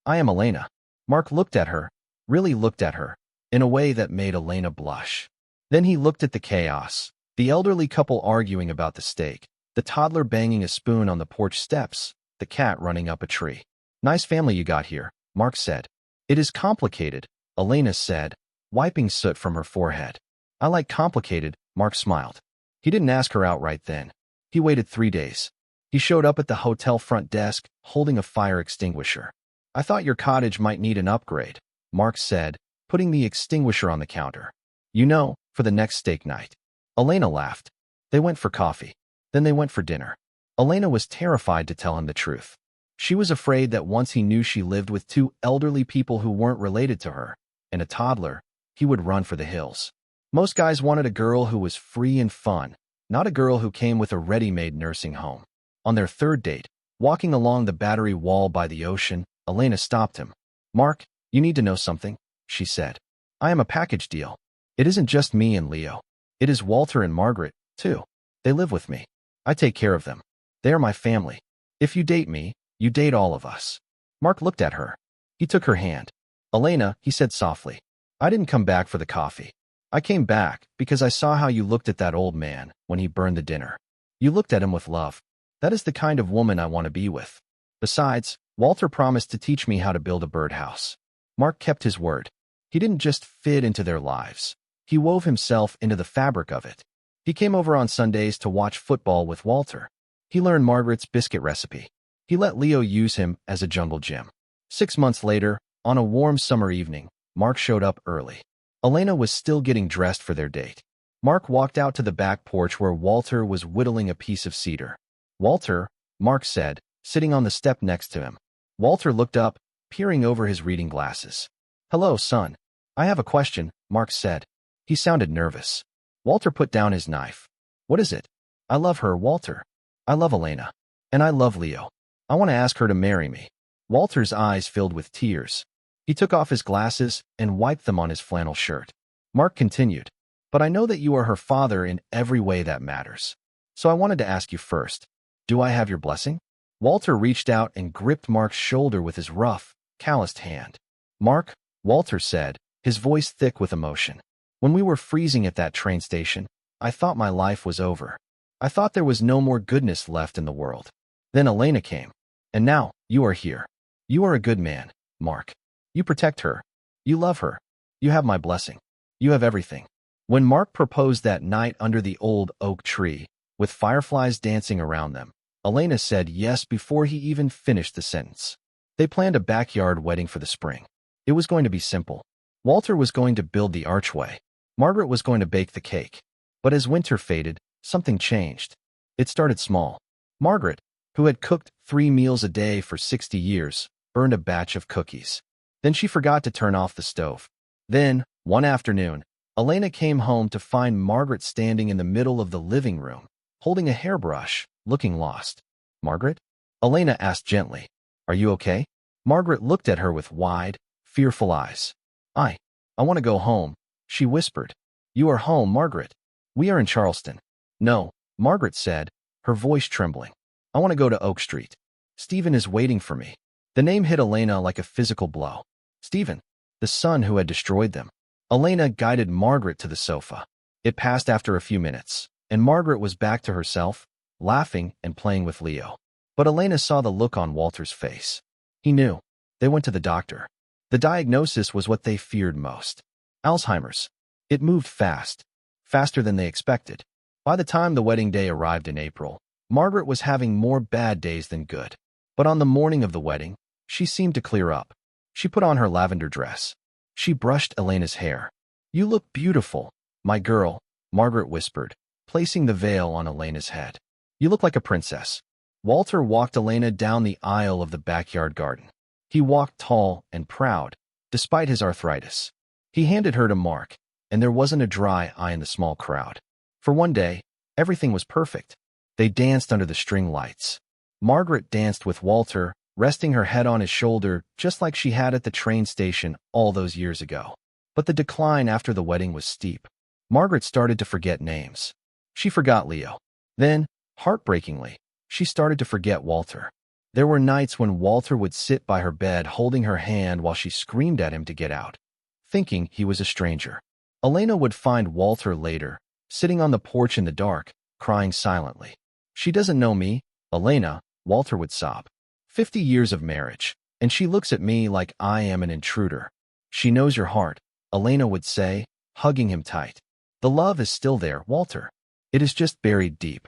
"I am Elena." Mark looked at her, really looked at her, in a way that made Elena blush. Then he looked at the chaos, the elderly couple arguing about the steak, the toddler banging a spoon on the porch steps, the cat running up a tree. "Nice family you got here," Mark said. "It is complicated," Elena said, wiping soot from her forehead. "I like complicated," Mark smiled. He didn't ask her outright then. He waited 3 days. He showed up at the hotel front desk, holding a fire extinguisher. "I thought your cottage might need an upgrade," Mark said, putting the extinguisher on the counter. "You know, for the next steak night." Elena laughed. They went for coffee. Then they went for dinner. Elena was terrified to tell him the truth. She was afraid that once he knew she lived with 2 elderly people who weren't related to her, and a toddler, he would run for the hills. Most guys wanted a girl who was free and fun, not a girl who came with a ready-made nursing home. On their 3rd date, walking along the Battery Wall by the ocean, Elena stopped him. "Mark, you need to know something," she said. "I am a package deal. It isn't just me and Leo. It is Walter and Margaret, too. They live with me. I take care of them. They are my family. If you date me, you date all of us." Mark looked at her. He took her hand. "Elena," he said softly, "I didn't come back for the coffee. I came back because I saw how you looked at that old man when he burned the dinner. You looked at him with love. That is the kind of woman I want to be with. Besides, Walter promised to teach me how to build a birdhouse." Mark kept his word. He didn't just fit into their lives. He wove himself into the fabric of it. He came over on Sundays to watch football with Walter. He learned Margaret's biscuit recipe. He let Leo use him as a jungle gym. 6 months later, on a warm summer evening, Mark showed up early. Elena was still getting dressed for their date. Mark walked out to the back porch where Walter was whittling a piece of cedar. "Walter," Mark said, sitting on the step next to him. Walter looked up, peering over his reading glasses. "Hello, son. I have a question," Mark said. He sounded nervous. Walter put down his knife. What is it? I love her, Walter. I love Elena. And I love Leo. I want to ask her to marry me. Walter's eyes filled with tears. He took off his glasses and wiped them on his flannel shirt. Mark continued, but I know that you are her father in every way that matters. So I wanted to ask you first, do I have your blessing? Walter reached out and gripped Mark's shoulder with his rough, calloused hand. Mark, Walter said, his voice thick with emotion. When we were freezing at that train station, I thought my life was over. I thought there was no more goodness left in the world. Then Elena came. And now, you are here. You are a good man, Mark. You protect her. You love her. You have my blessing. You have everything. When Mark proposed that night under the old oak tree, with fireflies dancing around them, Elena said yes before he even finished the sentence. They planned a backyard wedding for the spring. It was going to be simple. Walter was going to build the archway. Margaret was going to bake the cake. But as winter faded, something changed. It started small. Margaret, who had cooked 3 meals a day for 60 years, burned a batch of cookies. Then she forgot to turn off the stove. Then, one afternoon, Elena came home to find Margaret standing in the middle of the living room, holding a hairbrush, looking lost. Margaret? Elena asked gently. Are you okay? Margaret looked at her with wide, fearful eyes. I want to go home, she whispered. You are home, Margaret. We are in Charleston. No, Margaret said, her voice trembling. I want to go to Oak Street. Stephen is waiting for me. The name hit Elena like a physical blow. Stephen, the son who had destroyed them. Elena guided Margaret to the sofa. It passed after a few minutes, and Margaret was back to herself, laughing and playing with Leo. But Elena saw the look on Walter's face. He knew. They went to the doctor. The diagnosis was what they feared most. Alzheimer's. It moved fast, faster than they expected. By the time the wedding day arrived in April, Margaret was having more bad days than good. But on the morning of the wedding, she seemed to clear up. She put on her lavender dress. She brushed Elena's hair. You look beautiful, my girl, Margaret whispered, placing the veil on Elena's head. You look like a princess. Walter walked Elena down the aisle of the backyard garden. He walked tall and proud, despite his arthritis. He handed her to Mark, and there wasn't a dry eye in the small crowd. For one day, everything was perfect. They danced under the string lights. Margaret danced with Walter, resting her head on his shoulder just like she had at the train station all those years ago. But the decline after the wedding was steep. Margaret started to forget names. She forgot Leo. Then, heartbreakingly, she started to forget Walter. There were nights when Walter would sit by her bed holding her hand while she screamed at him to get out, thinking he was a stranger. Elena would find Walter later, sitting on the porch in the dark, crying silently. She doesn't know me, Elena, Walter would sob. 50 years of marriage, and she looks at me like I am an intruder. She knows your heart, Elena would say, hugging him tight. The love is still there, Walter. It is just buried deep.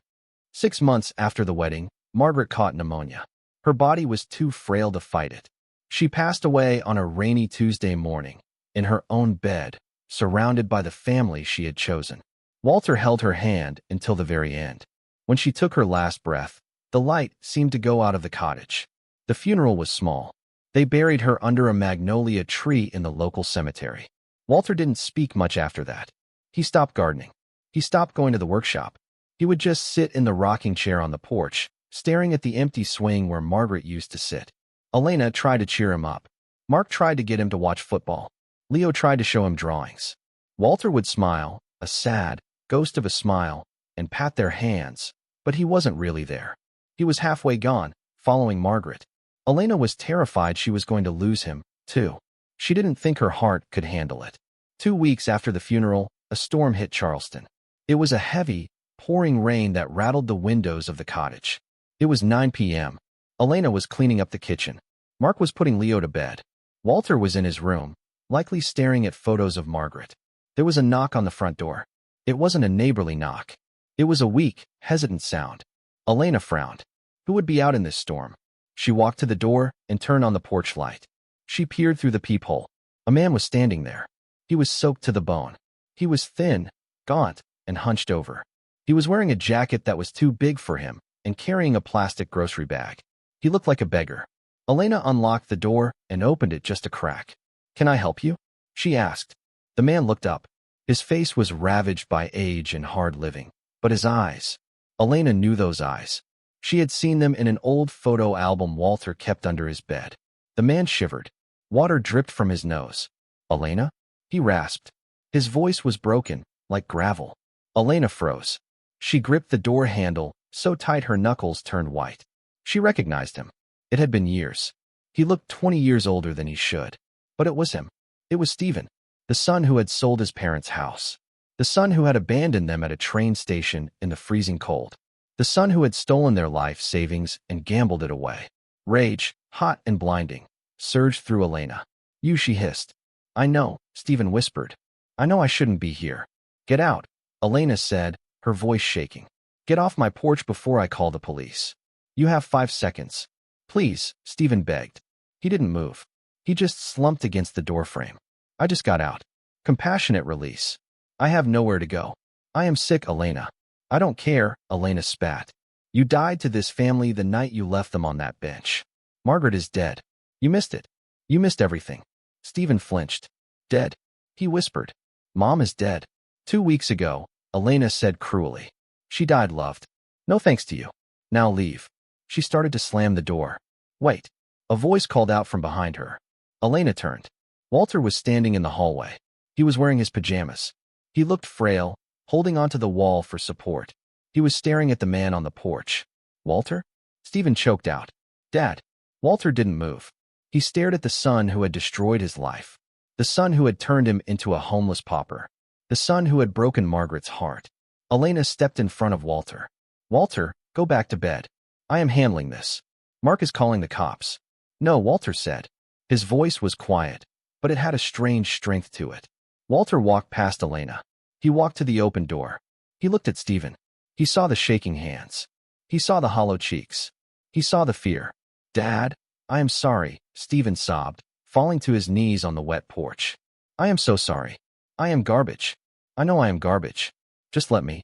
6 months after the wedding, Margaret caught pneumonia. Her body was too frail to fight it. She passed away on a rainy Tuesday morning, in her own bed, surrounded by the family she had chosen. Walter held her hand until the very end. When she took her last breath, the light seemed to go out of the cottage. The funeral was small. They buried her under a magnolia tree in the local cemetery. Walter didn't speak much after that. He stopped gardening. He stopped going to the workshop. He would just sit in the rocking chair on the porch, staring at the empty swing where Margaret used to sit. Elena tried to cheer him up. Mark tried to get him to watch football. Leo tried to show him drawings. Walter would smile, a sad, ghost of a smile, and pat their hands, but he wasn't really there. He was halfway gone, following Margaret. Elena was terrified she was going to lose him, too. She didn't think her heart could handle it. 2 weeks after the funeral, a storm hit Charleston. It was a heavy, pouring rain that rattled the windows of the cottage. It was 9 p.m. Elena was cleaning up the kitchen. Mark was putting Leo to bed. Walter was in his room, likely staring at photos of Margaret. There was a knock on the front door. It wasn't a neighborly knock. It was a weak, hesitant sound. Elena frowned. Who would be out in this storm? She walked to the door and turned on the porch light. She peered through the peephole. A man was standing there. He was soaked to the bone. He was thin, gaunt, and hunched over. He was wearing a jacket that was too big for him and carrying a plastic grocery bag. He looked like a beggar. Elena unlocked the door and opened it just a crack. "Can I help you?" she asked. The man looked up. His face was ravaged by age and hard living. But his eyes. Elena knew those eyes. She had seen them in an old photo album Walter kept under his bed. The man shivered. Water dripped from his nose. "Elena?" he rasped. His voice was broken, like gravel. Elena froze. She gripped the door handle so tight her knuckles turned white. She recognized him. It had been years. He looked 20 years older than he should. But it was him. It was Stephen, the son who had sold his parents' house. The son who had abandoned them at a train station in the freezing cold. The son who had stolen their life savings and gambled it away. Rage, hot and blinding, surged through Elena. "You," she hissed. "I know," Stephen whispered. "I know I shouldn't be here." "Get out," Elena said, her voice shaking. "Get off my porch before I call the police. You have 5 seconds. Please," Stephen begged. He didn't move. He just slumped against the doorframe. "I just got out." Compassionate release. "I have nowhere to go. I am sick, Elena." "I don't care," Elena spat. "You died to this family the night you left them on that bench. Margaret is dead. You missed it. You missed everything." Stephen flinched. "Dead?" he whispered. "Mom is dead. 2 weeks ago," Elena said cruelly. "She died loved. No thanks to you. Now leave." She started to slam the door. "Wait." A voice called out from behind her. Elena turned. Walter was standing in the hallway. He was wearing his pajamas. He looked frail, holding onto the wall for support. He was staring at the man on the porch. "Walter?" Stephen choked out. "Dad." Walter didn't move. He stared at the son who had destroyed his life. The son who had turned him into a homeless pauper. The son who had broken Margaret's heart. Elena stepped in front of Walter. "Walter, go back to bed. I am handling this. Mark is calling the cops." "No," Walter said. His voice was quiet, but it had a strange strength to it. Walter walked past Elena. He walked to the open door. He looked at Stephen. He saw the shaking hands. He saw the hollow cheeks. He saw the fear. "Dad, I am sorry," Stephen sobbed, falling to his knees on the wet porch. "I am so sorry. I am garbage. I know I am garbage. Just let me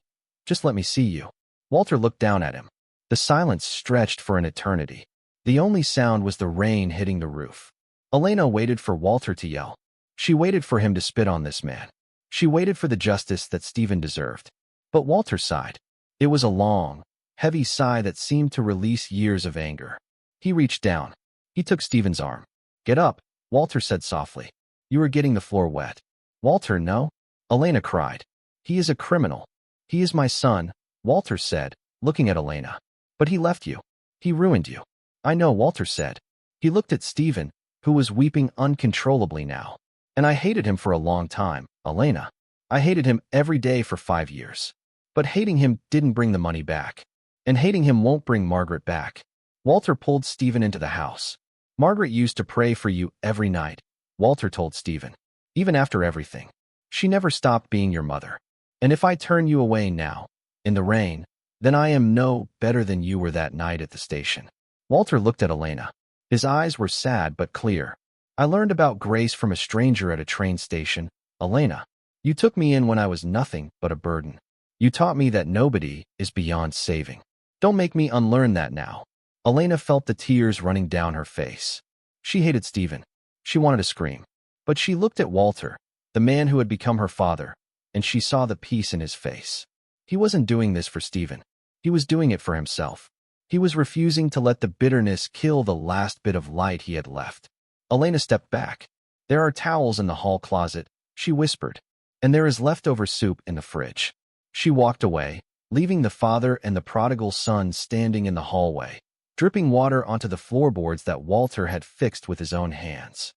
see you." Walter looked down at him. The silence stretched for an eternity. The only sound was the rain hitting the roof. Elena waited for Walter to yell. She waited for him to spit on this man. She waited for the justice that Stephen deserved. But Walter sighed. It was a long, heavy sigh that seemed to release years of anger. He reached down. He took Stephen's arm. "Get up," Walter said softly. "You are getting the floor wet." "Walter, no," Elena cried. "He is a criminal. He is my son," Walter said, looking at Elena. "But he left you. He ruined you." "I know," Walter said. He looked at Stephen, who was weeping uncontrollably now. "And I hated him for a long time, Elena. I hated him every day for 5 years. But hating him didn't bring the money back. And hating him won't bring Margaret back." Walter pulled Stephen into the house. "Margaret used to pray for you every night," Walter told Stephen. "Even after everything. She never stopped being your mother. And if I turn you away now, in the rain, then I am no better than you were that night at the station." Walter looked at Elena. His eyes were sad but clear. "I learned about grace from a stranger at a train station, Elena. You took me in when I was nothing but a burden. You taught me that nobody is beyond saving. Don't make me unlearn that now." Elena felt the tears running down her face. She hated Stephen. She wanted to scream. But she looked at Walter, the man who had become her father, and she saw the peace in his face. He wasn't doing this for Stephen. He was doing it for himself. He was refusing to let the bitterness kill the last bit of light he had left. Elena stepped back. "There are towels in the hall closet," she whispered, "and there is leftover soup in the fridge." She walked away, leaving the father and the prodigal son standing in the hallway, dripping water onto the floorboards that Walter had fixed with his own hands.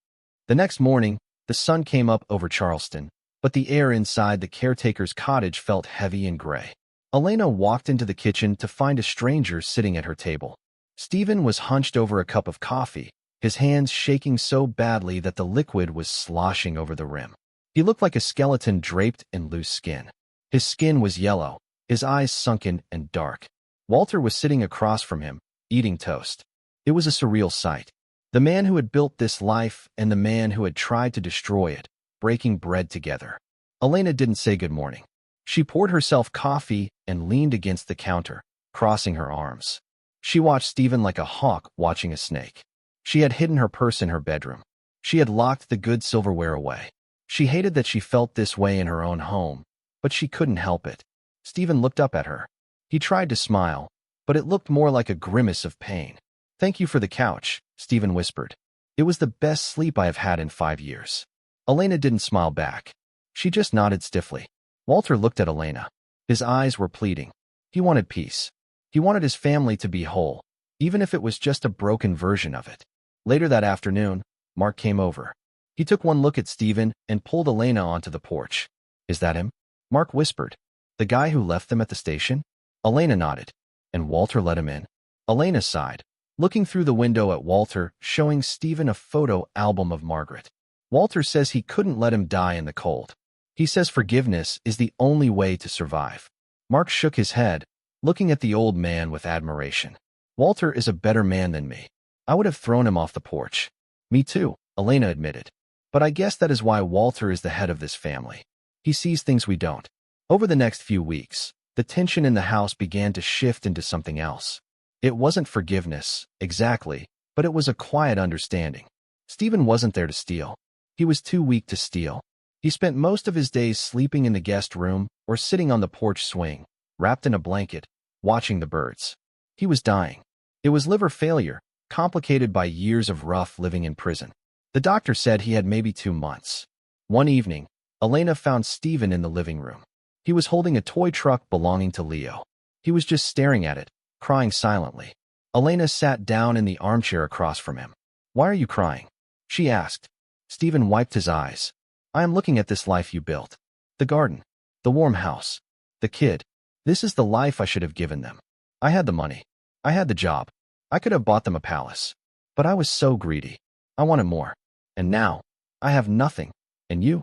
The next morning, the sun came up over Charleston, but the air inside the caretaker's cottage felt heavy and gray. Elena walked into the kitchen to find a stranger sitting at her table. Stephen was hunched over a cup of coffee, his hands shaking so badly that the liquid was sloshing over the rim. He looked like a skeleton draped in loose skin. His skin was yellow, his eyes sunken and dark. Walter was sitting across from him, eating toast. It was a surreal sight. The man who had built this life and the man who had tried to destroy it, breaking bread together. Elena didn't say good morning. She poured herself coffee and leaned against the counter, crossing her arms. She watched Stephen like a hawk watching a snake. She had hidden her purse in her bedroom. She had locked the good silverware away. She hated that she felt this way in her own home, but she couldn't help it. Stephen looked up at her. He tried to smile, but it looked more like a grimace of pain. "Thank you for the couch," Stephen whispered. "It was the best sleep I have had in 5 years." Elena didn't smile back. She just nodded stiffly. Walter looked at Elena. His eyes were pleading. He wanted peace. He wanted his family to be whole, even if it was just a broken version of it. Later that afternoon, Mark came over. He took one look at Stephen and pulled Elena onto the porch. "Is that him?" Mark whispered. "The guy who left them at the station?" Elena nodded. "And Walter let him in?" Elena sighed, looking through the window at Walter, showing Stephen a photo album of Margaret. "Walter says he couldn't let him die in the cold. He says forgiveness is the only way to survive." Mark shook his head, looking at the old man with admiration. "Walter is a better man than me. I would have thrown him off the porch." "Me too," Elena admitted. "But I guess that is why Walter is the head of this family. He sees things we don't." Over the next few weeks, the tension in the house began to shift into something else. It wasn't forgiveness, exactly, but it was a quiet understanding. Stephen wasn't there to steal. He was too weak to steal. He spent most of his days sleeping in the guest room or sitting on the porch swing, wrapped in a blanket, watching the birds. He was dying. It was liver failure, complicated by years of rough living in prison. The doctor said he had maybe 2 months. One evening, Elena found Stephen in the living room. He was holding a toy truck belonging to Leo. He was just staring at it, crying silently. Elena sat down in the armchair across from him. "Why are you crying?" she asked. Stephen wiped his eyes. "I am looking at this life you built. The garden, the warm house, the kid. This is the life I should have given them. I had the money. I had the job. I could have bought them a palace. But I was so greedy. I wanted more. And now, I have nothing. And you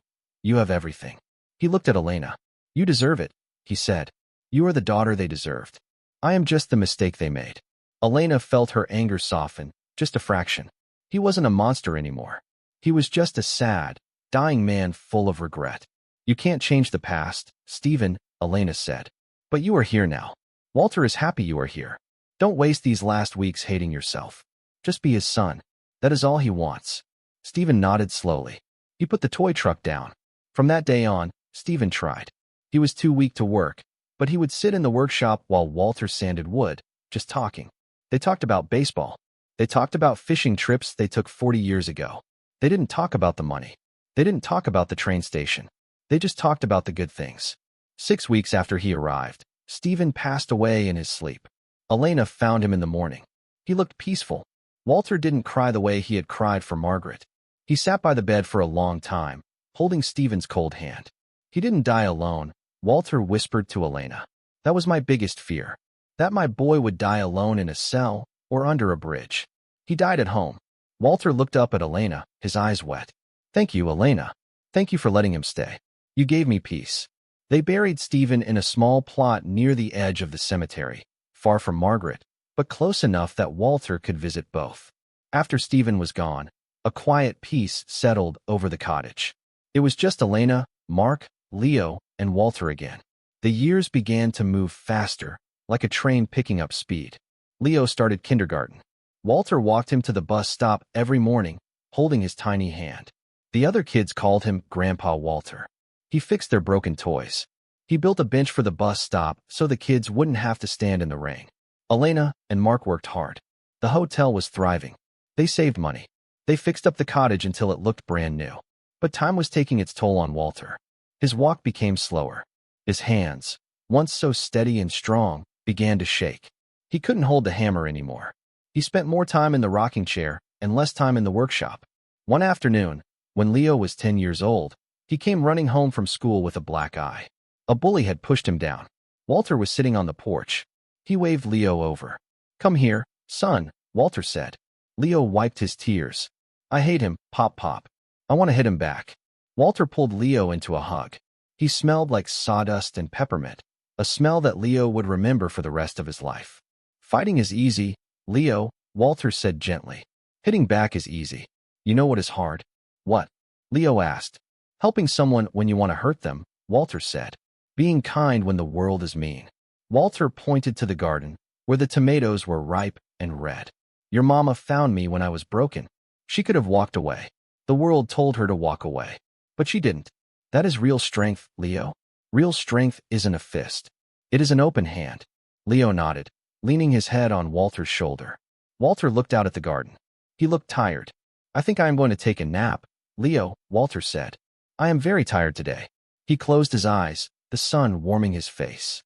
have everything." He looked at Elena. "You deserve it," he said. "You are the daughter they deserved. I am just the mistake they made." Elena felt her anger soften, just a fraction. He wasn't a monster anymore. He was just a sad, dying man full of regret. "You can't change the past, Stephen," Elena said. "But you are here now. Walter is happy you are here. Don't waste these last weeks hating yourself. Just be his son. That is all he wants." Stephen nodded slowly. He put the toy truck down. From that day on, Stephen tried. He was too weak to work, but he would sit in the workshop while Walter sanded wood, just talking. They talked about baseball. They talked about fishing trips they took 40 years ago. They didn't talk about the money. They didn't talk about the train station. They just talked about the good things. 6 weeks after he arrived, Stephen passed away in his sleep. Elena found him in the morning. He looked peaceful. Walter didn't cry the way he had cried for Margaret. He sat by the bed for a long time, holding Stephen's cold hand. "He didn't die alone," Walter whispered to Elena. "That was my biggest fear. That my boy would die alone in a cell or under a bridge. He died at home." Walter looked up at Elena, his eyes wet. "Thank you, Elena. Thank you for letting him stay. You gave me peace." They buried Stephen in a small plot near the edge of the cemetery, far from Margaret, but close enough that Walter could visit both. After Stephen was gone, a quiet peace settled over the cottage. It was just Elena, Mark, Leo, and Walter again. The years began to move faster, like a train picking up speed. Leo started kindergarten. Walter walked him to the bus stop every morning, holding his tiny hand. The other kids called him Grandpa Walter. He fixed their broken toys. He built a bench for the bus stop so the kids wouldn't have to stand in the rain. Elena and Mark worked hard. The hotel was thriving. They saved money. They fixed up the cottage until it looked brand new. But time was taking its toll on Walter. His walk became slower. His hands, once so steady and strong, began to shake. He couldn't hold the hammer anymore. He spent more time in the rocking chair and less time in the workshop. One afternoon, when Leo was 10 years old, he came running home from school with a black eye. A bully had pushed him down. Walter was sitting on the porch. He waved Leo over. "Come here, son," Walter said. Leo wiped his tears. "I hate him, Pop Pop. I want to hit him back." Walter pulled Leo into a hug. He smelled like sawdust and peppermint, a smell that Leo would remember for the rest of his life. "Fighting is easy, Leo," Walter said gently. "Hitting back is easy. You know what is hard?" "What?" Leo asked. "Helping someone when you want to hurt them," Walter said. "Being kind when the world is mean." Walter pointed to the garden, where the tomatoes were ripe and red. "Your mama found me when I was broken. She could have walked away. The world told her to walk away. But she didn't. That is real strength, Leo. Real strength isn't a fist. It is an open hand. Leo nodded, leaning his head on Walter's shoulder. Walter looked out at the garden. He looked tired. I think I am going to take a nap, Leo, Walter said. I am very tired today. He closed his eyes, the sun warming his face.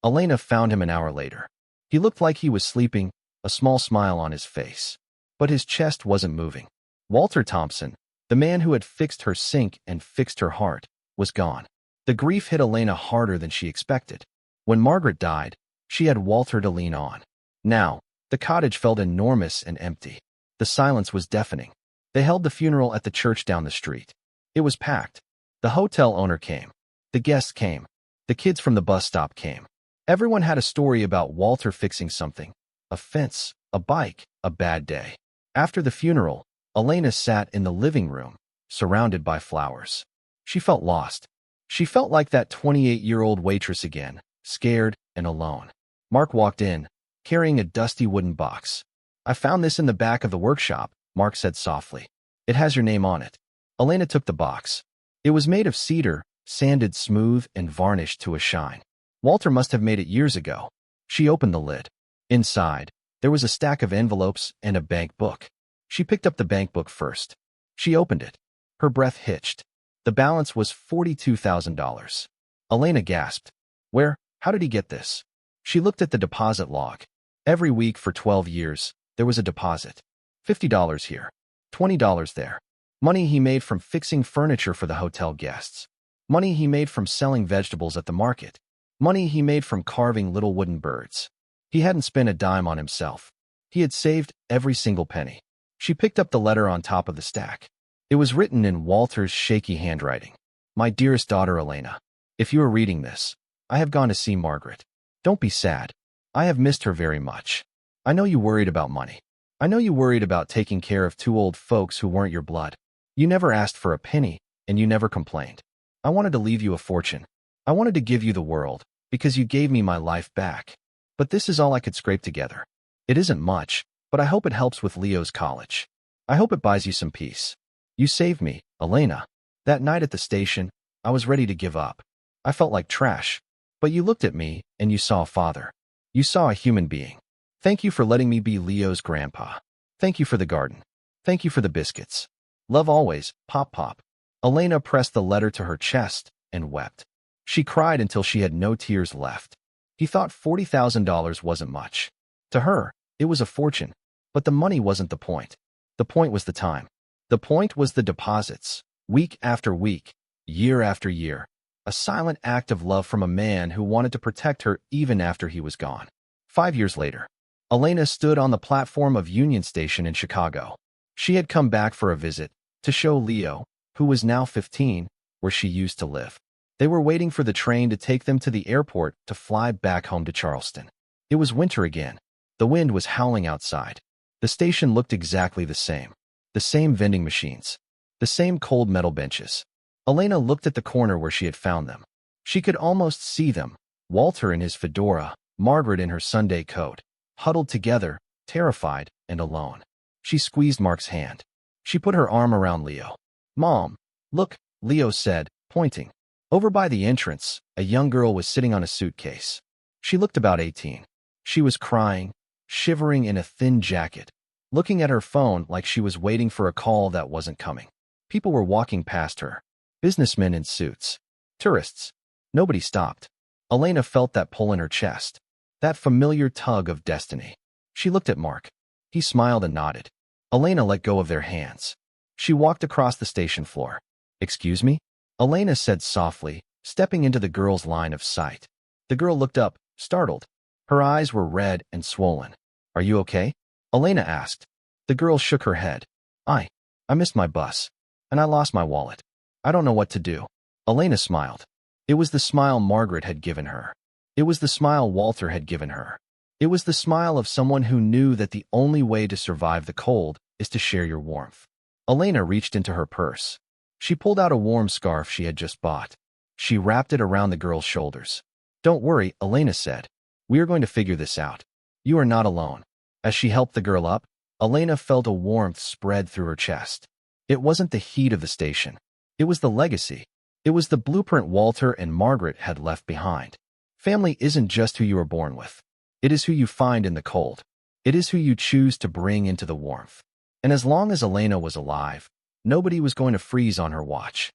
Elena found him an hour later. He looked like he was sleeping, a small smile on his face. But his chest wasn't moving. Walter Thompson, the man who had fixed her sink and fixed her heart, was gone. The grief hit Elena harder than she expected. When Margaret died, she had Walter to lean on. Now, the cottage felt enormous and empty. The silence was deafening. They held the funeral at the church down the street. It was packed. The hotel owner came. The guests came. The kids from the bus stop came. Everyone had a story about Walter fixing something. A fence, a bike, a bad day. After the funeral, Elena sat in the living room, surrounded by flowers. She felt lost. She felt like that 28-year-old waitress again, scared and alone. Mark walked in, carrying a dusty wooden box. I found this in the back of the workshop, Mark said softly. It has your name on it. Elena took the box. It was made of cedar, sanded smooth and varnished to a shine. Walter must have made it years ago. She opened the lid. Inside, there was a stack of envelopes and a bank book. She picked up the bank book first. She opened it. Her breath hitched. The balance was $42,000. Elena gasped. How did he get this? She looked at the deposit log. Every week for 12 years, there was a deposit. $50 here. $20 there. Money he made from fixing furniture for the hotel guests. Money he made from selling vegetables at the market. Money he made from carving little wooden birds. He hadn't spent a dime on himself. He had saved every single penny. She picked up the letter on top of the stack. It was written in Walter's shaky handwriting. My dearest daughter Elena, if you are reading this, I have gone to see Margaret. Don't be sad. I have missed her very much. I know you worried about money. I know you worried about taking care of two old folks who weren't your blood. You never asked for a penny, and you never complained. I wanted to leave you a fortune. I wanted to give you the world, because you gave me my life back. But this is all I could scrape together. It isn't much, but I hope it helps with Leo's college. I hope it buys you some peace. You saved me, Elena. That night at the station, I was ready to give up. I felt like trash. But you looked at me, and you saw a father. You saw a human being. Thank you for letting me be Leo's grandpa. Thank you for the garden. Thank you for the biscuits. Love always, Pop Pop. Elena pressed the letter to her chest and wept. She cried until she had no tears left. He thought $40,000 wasn't much. To her, it was a fortune. But the money wasn't the point. The point was the time. The point was the deposits, week after week, year after year. A silent act of love from a man who wanted to protect her even after he was gone. 5 years later, Elena stood on the platform of Union Station in Chicago. She had come back for a visit to show Leo, who was now 15, where she used to live. They were waiting for the train to take them to the airport to fly back home to Charleston. It was winter again. The wind was howling outside. The station looked exactly the same. The same vending machines. The same cold metal benches. Elena looked at the corner where she had found them. She could almost see them, Walter in his fedora, Margaret in her Sunday coat, huddled together, terrified and alone. She squeezed Mark's hand. She put her arm around Leo. Mom, look, Leo said, pointing. Over by the entrance, a young girl was sitting on a suitcase. She looked about 18. She was crying, shivering in a thin jacket, looking at her phone like she was waiting for a call that wasn't coming. People were walking past her. Businessmen in suits. Tourists. Nobody stopped. Elena felt that pull in her chest. That familiar tug of destiny. She looked at Mark. He smiled and nodded. Elena let go of their hands. She walked across the station floor. Excuse me? Elena said softly, stepping into the girl's line of sight. The girl looked up, startled. Her eyes were red and swollen. Are you okay? Elena asked. The girl shook her head. I missed my bus. And I lost my wallet. I don't know what to do. Elena smiled. It was the smile Margaret had given her. It was the smile Walter had given her. It was the smile of someone who knew that the only way to survive the cold is to share your warmth. Elena reached into her purse. She pulled out a warm scarf she had just bought. She wrapped it around the girl's shoulders. Don't worry, Elena said. We are going to figure this out. You are not alone. As she helped the girl up, Elena felt a warmth spread through her chest. It wasn't the heat of the station. It was the legacy. It was the blueprint Walter and Margaret had left behind. Family isn't just who you are born with. It is who you find in the cold. It is who you choose to bring into the warmth. And as long as Elena was alive, nobody was going to freeze on her watch.